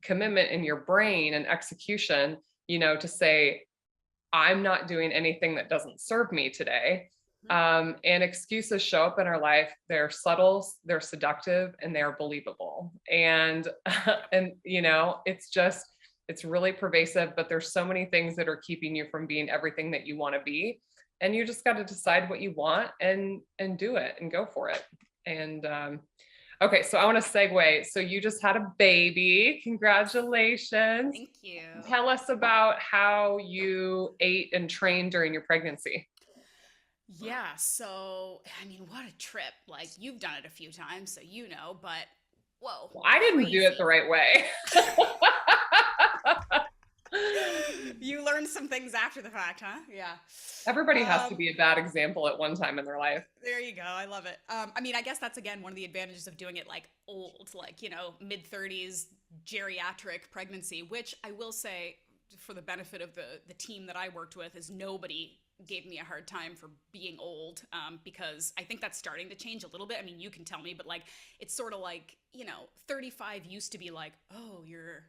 commitment in your brain and execution, you know, to say, I'm not doing anything that doesn't serve me today. Mhm. And excuses show up in our life. They're subtle, they're seductive, and they're believable. And Yep. and you know, it's really pervasive. But there's so many things that are keeping you from being everything that you want to be. And you just got to decide what you want and do it and go for it. And okay, so I want to segue. So you just had a baby. Congratulations. Thank you. Tell us about how you ate and trained during your pregnancy. Yeah, so I mean, what a trip. Like, you've done it a few times, so you know, but whoa, Well, I didn't do it the crazy. right way. You learned some things after the fact, huh? Yeah. Everybody has to Um, be a bad example at one time in their life. there you go. I love it. I mean, I guess that's again one of the advantages of doing it like old, like, mid 30s geriatric pregnancy, which I will say, for the benefit of the team that I worked with, is nobody gave me a hard time for being old, because I think that's starting to change a little bit. I mean, you can tell me, but like, it's sort of like, 35 used to be like, oh, you're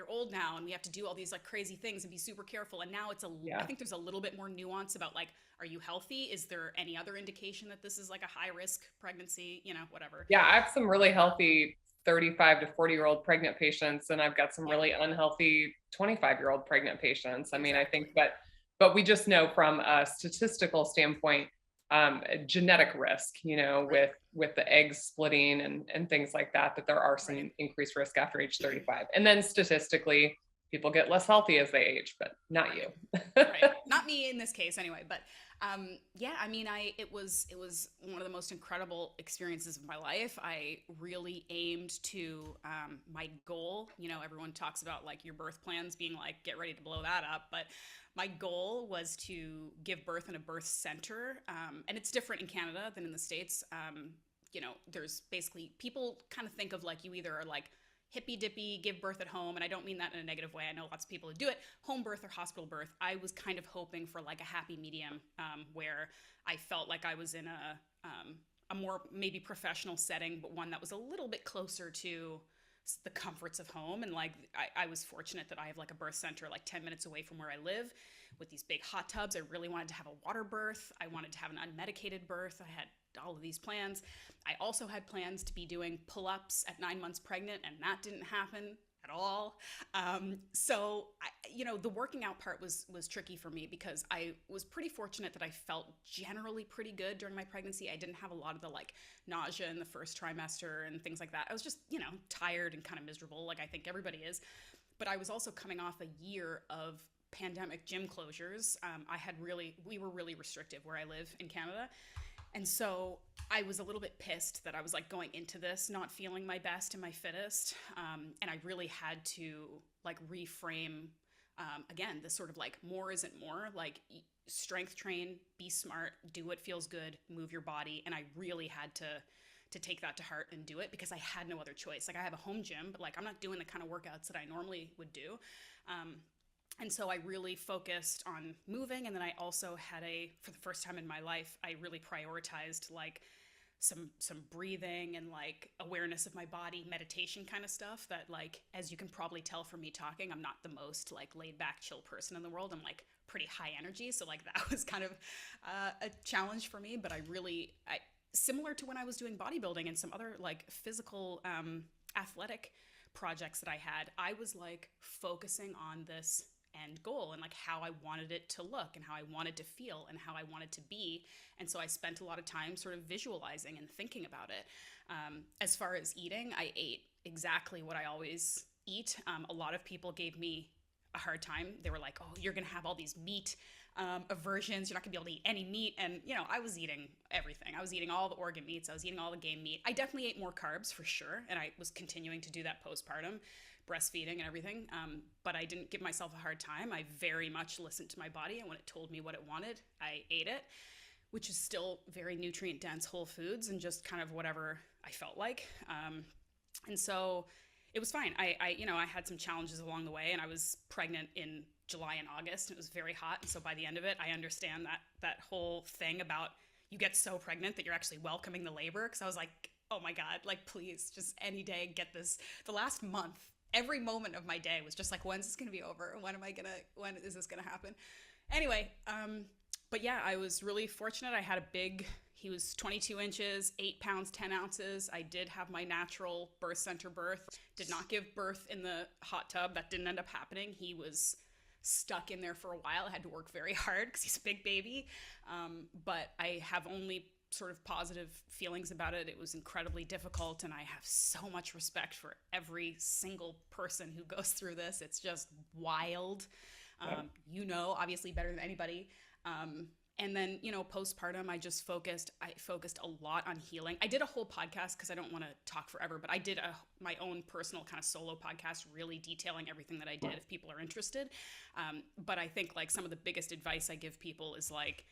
old now and we have to do all these like crazy things and be super careful. And now I Yeah. think there's a little bit more nuance about like, are you healthy? Is there any other indication that this is like a high risk pregnancy? Whatever. Yeah, I have some really healthy 35 to 40-year-old pregnant patients, and I've got some Yeah, really unhealthy 25-year-old pregnant patients. I mean, I think, exactly. but we just know from a statistical standpoint, genetic risk, you know, Right. with the eggs splitting and things like that, that there are Right. some increased risk after age 35. And then statistically, people get less healthy as they age, but not Right. you. Right. Not me in this case anyway, but yeah, I mean, it was one of the most incredible experiences of my life. I really aimed to, my goal. Everyone talks about like your birth plans being like, get ready to blow that up, but my goal was to give birth in a birth center, and it's different in Canada than in the States. There's basically, people kind of think of like, you either are like hippy dippy, give birth at home. And I don't mean that in a negative way. I know lots of people who do it, home birth or hospital birth. I was kind of hoping for like a happy medium, where I felt like I was in a more maybe professional setting, but one that was a little bit closer to the comforts of home. And like, I was fortunate that I have like a birth center like 10 minutes away from where I live with these big hot tubs. I really wanted to have a water birth. I wanted to have an unmedicated birth. I had all of these plans. I also had plans to be doing pull-ups at 9 months pregnant, and that didn't happen at at all. So the working out part was tricky for me because I was pretty fortunate that I felt generally pretty good during my pregnancy. I didn't have a lot of the like nausea in the first trimester and things like that. I was just, tired and kind of miserable, like I think everybody is. But I was also coming off a year of pandemic gym closures. We were really restrictive where I live in Canada. And so I was a little bit pissed that I was like going into this not feeling my best and my fittest. And I really had to like reframe, again, this sort of like more isn't more, like strength train, be smart, do what feels good, move your body. And I really had to take that to heart and do it because I had no other choice. Like I have a home gym, but like I'm not doing the kind of workouts that I normally would do. And so I really focused on moving. And then I also had for the first time in my life, I really prioritized like some breathing and like awareness of my body, meditation kind of stuff that like, as you can probably tell from me talking, I'm not the most like laid back, chill person in the world. I'm like pretty high energy. So like that was kind of a challenge for me, but I similar to when I was doing bodybuilding and some other like physical, athletic projects that I had, I was like focusing on this end goal and like how I wanted it to look and how I wanted to feel and how I wanted to be. And so I spent a lot of time sort of visualizing and thinking about it. As far as eating, I ate exactly what I always eat. A lot of people gave me a hard time. They were like, oh, you're going to have all these meat aversions. You're not gonna be able to eat any meat. And, I was eating everything. I was eating all the organ meats. I was eating all the game meat. I definitely ate more carbs for sure. And I was continuing to do that postpartum, breastfeeding and everything. But I didn't give myself a hard time. I very much listened to my body. And when it told me what it wanted, I ate it, which is still very nutrient dense whole foods and just kind of whatever I felt like. And so it was fine. I had some challenges along the way and I was pregnant in July and August and it was very hot. And so by the end of it, I understand that whole thing about you get so pregnant that you're actually welcoming the labor. Cause I was like, oh my God, like please just any day get this. The last month, every moment of my day was just like, when's this going to be over? When is this going to happen? Anyway. But yeah, I was really fortunate. I had he was 22 inches, 8 pounds, 10 ounces. I did have my natural birth center birth. Did not give birth in the hot tub. That didn't end up happening. He was stuck in there for a while. I had to work very hard because he's a big baby. But I have only sort of positive feelings about it. It was incredibly difficult. And I have so much respect for every single person who goes through this. It's just wild. Obviously better than anybody. And then, postpartum, I focused a lot on healing. I did a whole podcast because I don't want to talk forever, but I did my own personal kind of solo podcast, really detailing everything that I did if people are interested. But I think like some of the biggest advice I give people is like,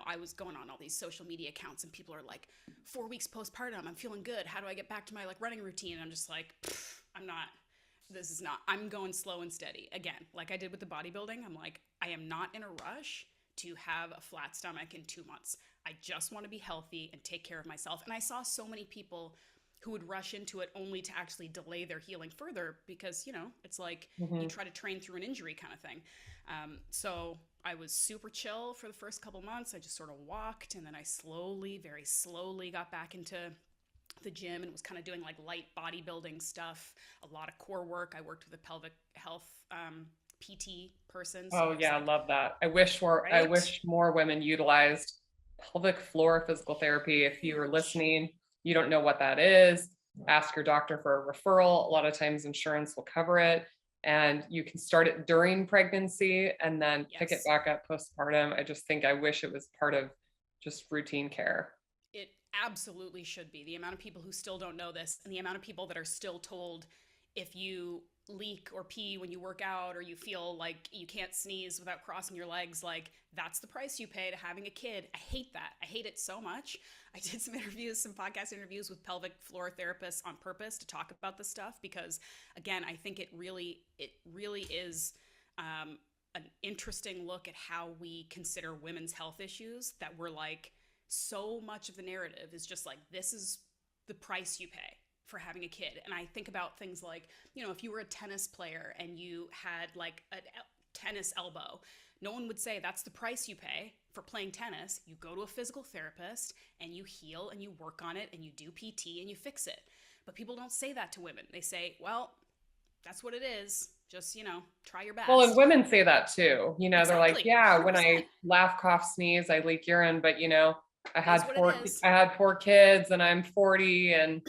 I was going on all these social media accounts and people are like, 4 weeks postpartum, I'm feeling good. How do I get back to my like running routine? And I'm just like, I'm going slow and steady. Again, like I did with the bodybuilding, I'm like, I am not in a rush to have a flat stomach in 2 months. I just want to be healthy and take care of myself. And I saw so many people who would rush into it only to actually delay their healing further because, it's like you try to train through an injury kind of thing. So I was super chill for the first couple months. I just sort of walked and then I very slowly got back into the gym and was kind of doing like light bodybuilding stuff, a lot of core work. I worked with a pelvic health PT person. So I love that. I wish more women utilized pelvic floor physical therapy. If you are listening, you don't know what that is, ask your doctor for a referral. A lot of times insurance will cover it and you can start it during pregnancy and then pick it back up postpartum. I wish it was part of just routine care. It absolutely should be. The amount of people who still don't know this and the amount of people that are still told if you leak or pee when you work out or you feel like you can't sneeze without crossing your legs, like that's the price you pay to having a kid. I hate that. I hate it so much. I did some podcast interviews with pelvic floor therapists on purpose to talk about this stuff because again, I think it really is an interesting look at how we consider women's health issues that we're like, so much of the narrative is just like, this is the price you pay for having a kid. And I think about things like, if you were a tennis player and you had like a tennis elbow, no one would say that's the price you pay for playing tennis. You go to a physical therapist and you heal and you work on it and you do PT and you fix it. But people don't say that to women. They say, well, that's what it is. Just, try your Well, and best. women say that too. They're like, Exactly. yeah, when 100%. I laugh, cough, sneeze, I leak urine, but I It is had what it four is. I had 4 kids and I'm 40 and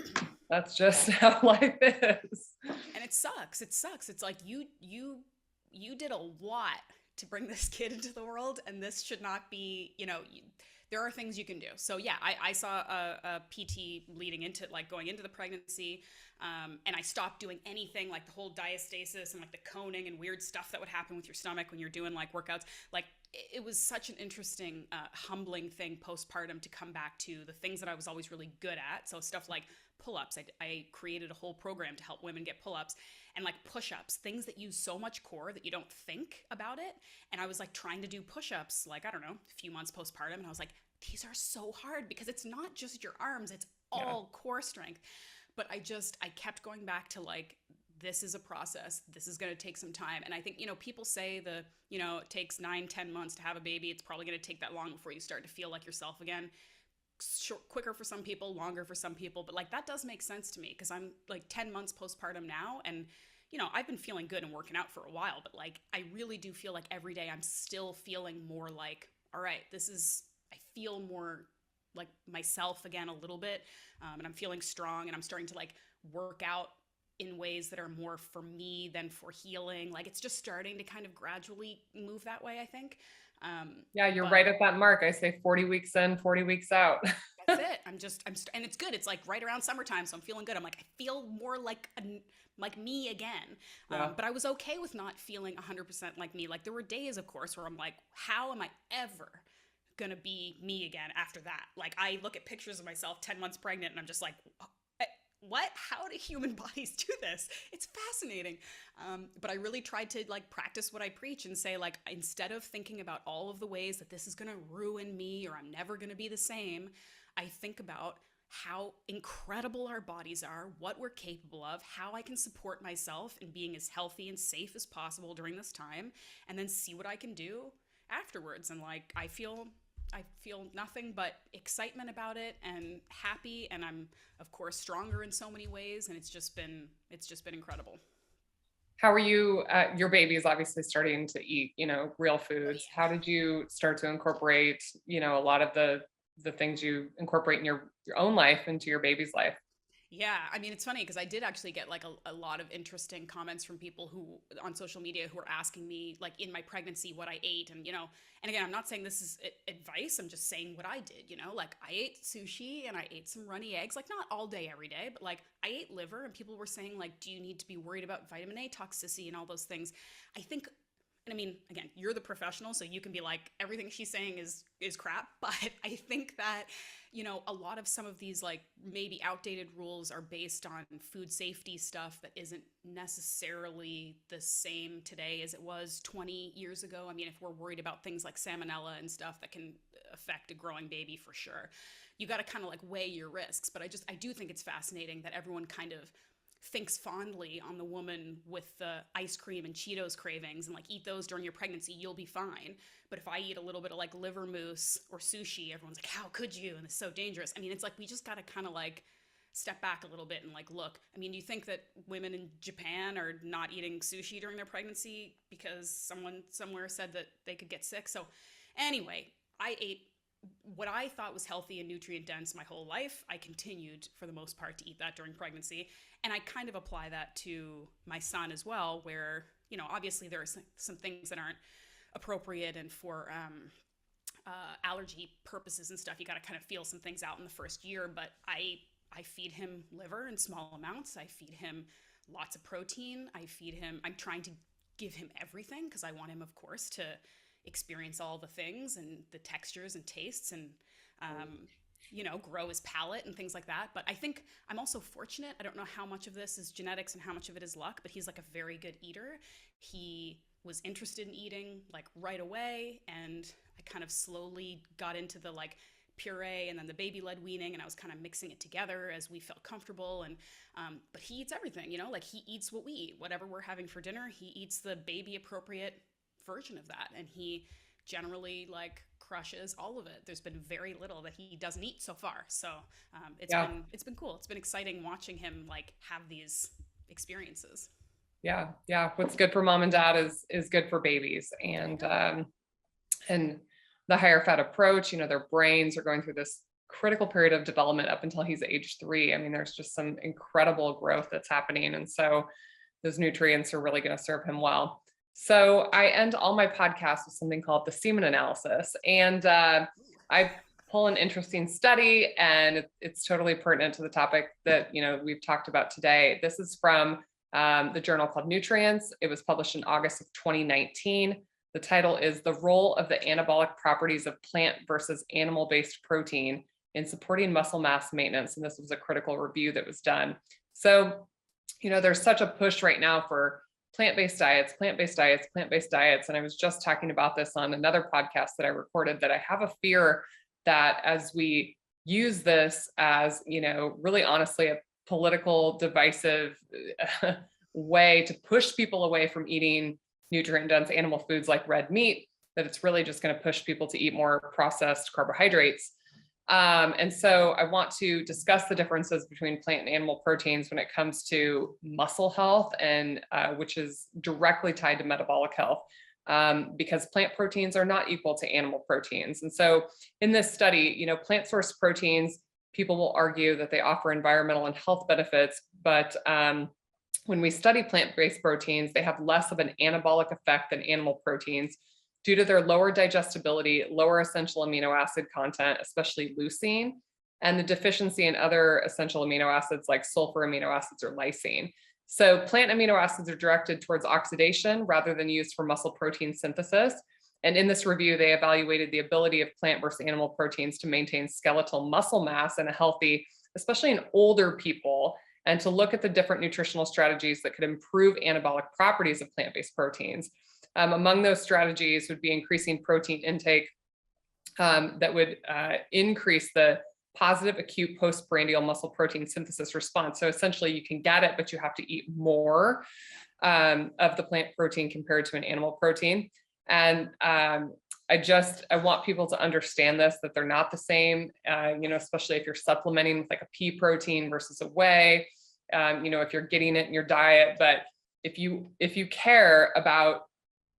that's just how life is. And it sucks. It sucks. It's like you did a lot to bring this kid into the world, and this should not be, there are things you can do. So yeah, I saw a PT leading into, like, going into the pregnancy, and I stopped doing anything like the whole diastasis and like the coning and weird stuff that would happen with your stomach when you're doing like workouts. Like, it was such an interesting, humbling thing postpartum to come back to the things that I was always really good at. So stuff like pull-ups. I created a whole program to help women get pull-ups, and like push-ups, things that use so much core that you don't think about it. And I was like trying to do push-ups, like, I don't know, a few months postpartum, and I was like, these are so hard because it's not just your arms, it's Yeah. all core strength. But I kept going back to, like, this is a process. This is going to take some time. And I think, people say it takes 9, 10 months to have a baby. It's probably going to take that long before you start to feel like yourself again. Quicker for some people, longer for some people. But like, that does make sense to me because I'm like 10 months postpartum now. And, I've been feeling good and working out for a while, but like, I really do feel like every day I'm still feeling more like, all right, I feel more like myself again a little bit. And I'm feeling strong, and I'm starting to like work out in ways that are more for me than for healing. Like, it's just starting to kind of gradually move that way, I think. Yeah, you're But right at that mark. I say 40 weeks in, 40 weeks out. that's it. And it's good. It's like right around summertime, so I'm feeling good. I'm like, I feel more like me again. Yeah. But I was okay with not feeling 100% like me. Like, there were days, of course, where I'm like, how am I ever gonna be me again after that? Like, I look at pictures of myself 10 months pregnant, and I'm just like, what? How do human bodies do this? It's fascinating. But I really tried to like practice what I preach and say, like, instead of thinking about all of the ways that this is going to ruin me or I'm never going to be the same, I think about how incredible our bodies are, what we're capable of, how I can support myself in being as healthy and safe as possible during this time, and then see what I can do afterwards. And like, I feel nothing but excitement about it and happy, and I'm of course stronger in so many ways, and it's just been incredible. How are you? Your baby is obviously starting to eat, real Oh foods. yeah. How did you start to incorporate, a lot of the things you incorporate in your own life into your baby's life? Yeah, I mean, it's funny because I did actually get like a lot of interesting comments from people who on social media who were asking me, like, in my pregnancy, what I ate. And again, I'm not saying this is advice, I'm just saying what I did. Like, I ate sushi and I ate some runny eggs, like, not all day, every day, but like, I ate liver, and people were saying, like, do you need to be worried about vitamin A toxicity and all those things? I think, and I mean, again, you're the professional, so you can be like, everything she's saying is crap. But I think that, a lot of some of these like maybe outdated rules are based on food safety stuff that isn't necessarily the same today as it was 20 years ago. I mean, if we're worried about things like salmonella and stuff that can affect a growing baby, for sure, you got to kind of like weigh your risks. But I do think it's fascinating that everyone kind of thinks fondly on the woman with the ice cream and Cheetos cravings, and like, eat those during your pregnancy, you'll be fine. But if I eat a little bit of like liver mousse or sushi, everyone's like, how could you? And it's so dangerous. I mean, it's like, we just got to kind of like step back a little bit and like look. I mean, do you think that women in Japan are not eating sushi during their pregnancy because someone somewhere said that they could get sick? So anyway, I ate what I thought was healthy and nutrient dense my whole life. I continued for the most part to eat that during pregnancy. And I kind of apply that to my son as well, where, obviously there are some things that aren't appropriate, and for allergy purposes and stuff, you got to kind of feel some things out in the first year. But I feed him liver in small amounts. I feed him lots of protein. I'm trying to give him everything because I want him, of course, to experience all the things and the textures and tastes, and grow his palate and things like that. But I think I'm also fortunate. I don't know how much of this is genetics and how much of it is luck, but he's like a very good eater. He was interested in eating like right away, and I kind of slowly got into the like puree and then the baby led weaning, and I was kind of mixing it together as we felt comfortable. And but he eats everything, like, he eats what we eat. Whatever we're having for dinner, he eats the baby appropriate version of that, and he generally like crushes all of it. There's been very little that he doesn't eat so far. So Yeah. it's been cool. It's been exciting watching him like have these experiences. Yeah. Yeah. What's good for mom and dad is good for babies. And the higher fat approach, their brains are going through this critical period of development up until he's age 3. I mean, there's just some incredible growth that's happening. And so those nutrients are really going to serve him well. So I end all my podcasts with something called the semen analysis. And I pull an interesting study, and it's totally pertinent to the topic that, we've talked about today. This is from the journal called Nutrients. It was published in August of 2019. The title is The Role of the Anabolic Properties of Plant versus Animal-Based Protein in Supporting Muscle Mass Maintenance. And this was a critical review that was done. So, there's such a push right now for plant-based diets, plant-based diets, plant-based diets. And I was just talking about this on another podcast that I recorded, that I have a fear that as we use this as, really honestly, a political divisive way to push people away from eating nutrient dense animal foods like red meat, that it's really just going to push people to eat more processed carbohydrates. And so I want to discuss the differences between plant and animal proteins when it comes to muscle health, and which is directly tied to metabolic health, because plant proteins are not equal to animal proteins. And so in this study, plant source proteins, people will argue that they offer environmental and health benefits, but when we study plant-based proteins, they have less of an anabolic effect than animal proteins due to their lower digestibility, lower essential amino acid content, especially leucine, and the deficiency in other essential amino acids like sulfur amino acids or lysine. So plant amino acids are directed towards oxidation rather than used for muscle protein synthesis. And in this review, they evaluated the ability of plant versus animal proteins to maintain skeletal muscle mass in a healthy, especially in older people, and to look at the different nutritional strategies that could improve anabolic properties of plant-based proteins. Among those strategies would be increasing protein intake that would increase the positive acute postprandial muscle protein synthesis response. So essentially you can get it, but you have to eat more of the plant protein compared to an animal protein. And I want people to understand this, that they're not the same, especially if you're supplementing with like a pea protein versus a whey, if you're getting it in your diet. But if you care about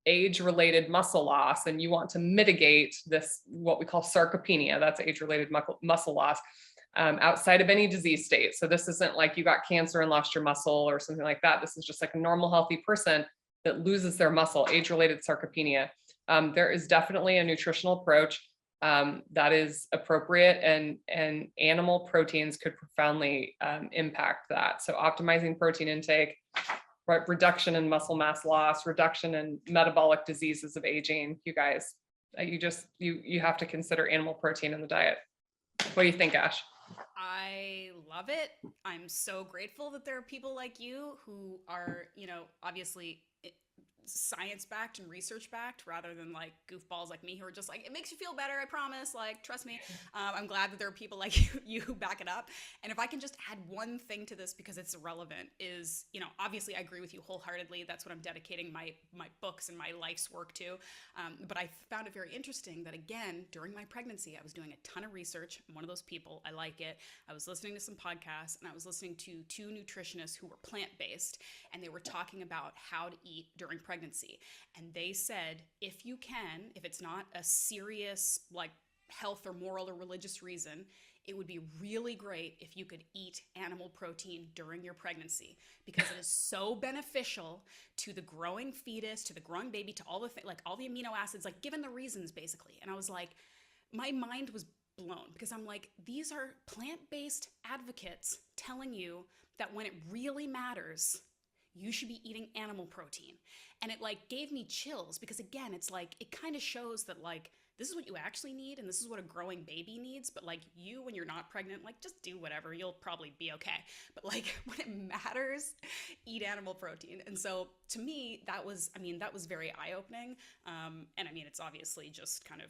age-related muscle loss and you want to mitigate this, what we call sarcopenia, that's age-related muscle loss, outside of any disease state. So this isn't like you got cancer and lost your muscle or something like that. This is just like a normal, healthy person that loses their muscle, age-related sarcopenia. There is definitely a nutritional approach that is appropriate, and animal proteins could profoundly impact that. So optimizing protein intake, right, reduction in muscle mass loss, reduction in metabolic diseases of aging. You guys, you have to consider animal protein in the diet. What do you think, Ash? I love it. I'm so grateful that there are people like you who are, obviously science backed and research backed, rather than like goofballs like me who are just like, it makes you feel better, I promise, like trust me. I'm glad that there are people like you who back it up. And if I can just add one thing to this, because it's relevant, is obviously I agree with you wholeheartedly. That's what I'm dedicating my books and my life's work to. But I found it very interesting that, again, during my pregnancy, I was doing a ton of research. I'm one of those people, I like it. I was listening to some podcasts, and I was listening to 2 nutritionists who were plant-based, and they were talking about how to eat during pregnancy. And they said, if you can, if it's not a serious like health or moral or religious reason, it would be really great if you could eat animal protein during your pregnancy, because it is so beneficial to the growing fetus, to the growing baby, to all the like all the amino acids, like given the reasons basically. And I was like, my mind was blown, because I'm like, these are plant-based advocates telling you that when it really matters, you should be eating animal protein. And it like gave me chills, because again, it's like, it kind of shows that like, this is what you actually need, and this is what a growing baby needs. But like, you, when you're not pregnant, like just do whatever, you'll probably be okay. But like when it matters, eat animal protein. And so to me, that was very eye-opening. And I mean, it's obviously just kind of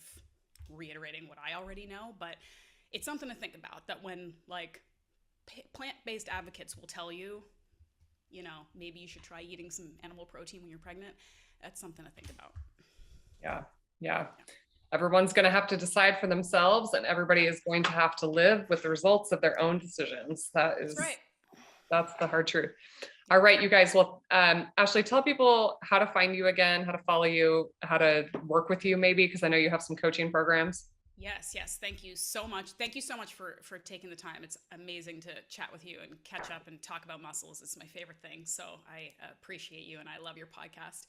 reiterating what I already know, but it's something to think about, that when like plant-based advocates will tell you, maybe you should try eating some animal protein when you're pregnant. That's something to think about. Yeah. Everyone's going to have to decide for themselves, and everybody is going to have to live with the results of their own decisions. That's right. That's the hard truth. All Yeah. right, you guys. Well, Ashleigh, tell people how to find you again, how to follow you, how to work with you maybe, because I know you have some coaching programs. Yes, yes. Thank you so much. Thank you so much for taking the time. It's amazing to chat with you and catch up and talk about muscles. It's my favorite thing. So I appreciate you and I love your podcast.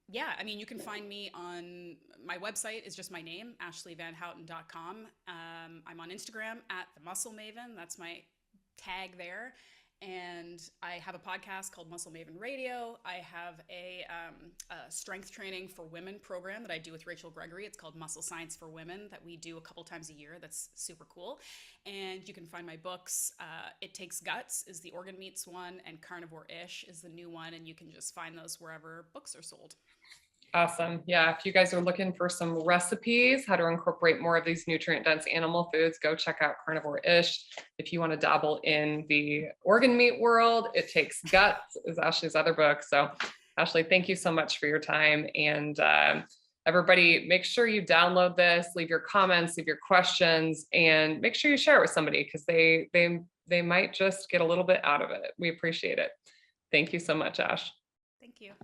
Yeah, I mean, you can find me on my website is just my name, ashleighvanhouten.com. I'm on Instagram at the Muscle Maven. That's my tag there. And I have a podcast called Muscle Maven Radio. I have a strength training for women program that I do with Rachel Gregory. It's called Muscle Science for Women that we do a couple times a year. That's super cool. And you can find my books. It Takes Guts is the organ meats one, and Carnivore-ish is the new one. And you can just find those wherever books are sold. Awesome. Yeah. If you guys are looking for some recipes, how to incorporate more of these nutrient dense animal foods, go check out Carnivore-ish. If you want to dabble in the organ meat world, It Takes Guts is Ashleigh's other book. So Ashleigh, thank you so much for your time. And everybody, make sure you download this, leave your comments, leave your questions, and make sure you share it with somebody because they might just get a little bit out of it. We appreciate it. Thank you so much, Ash. Thank you.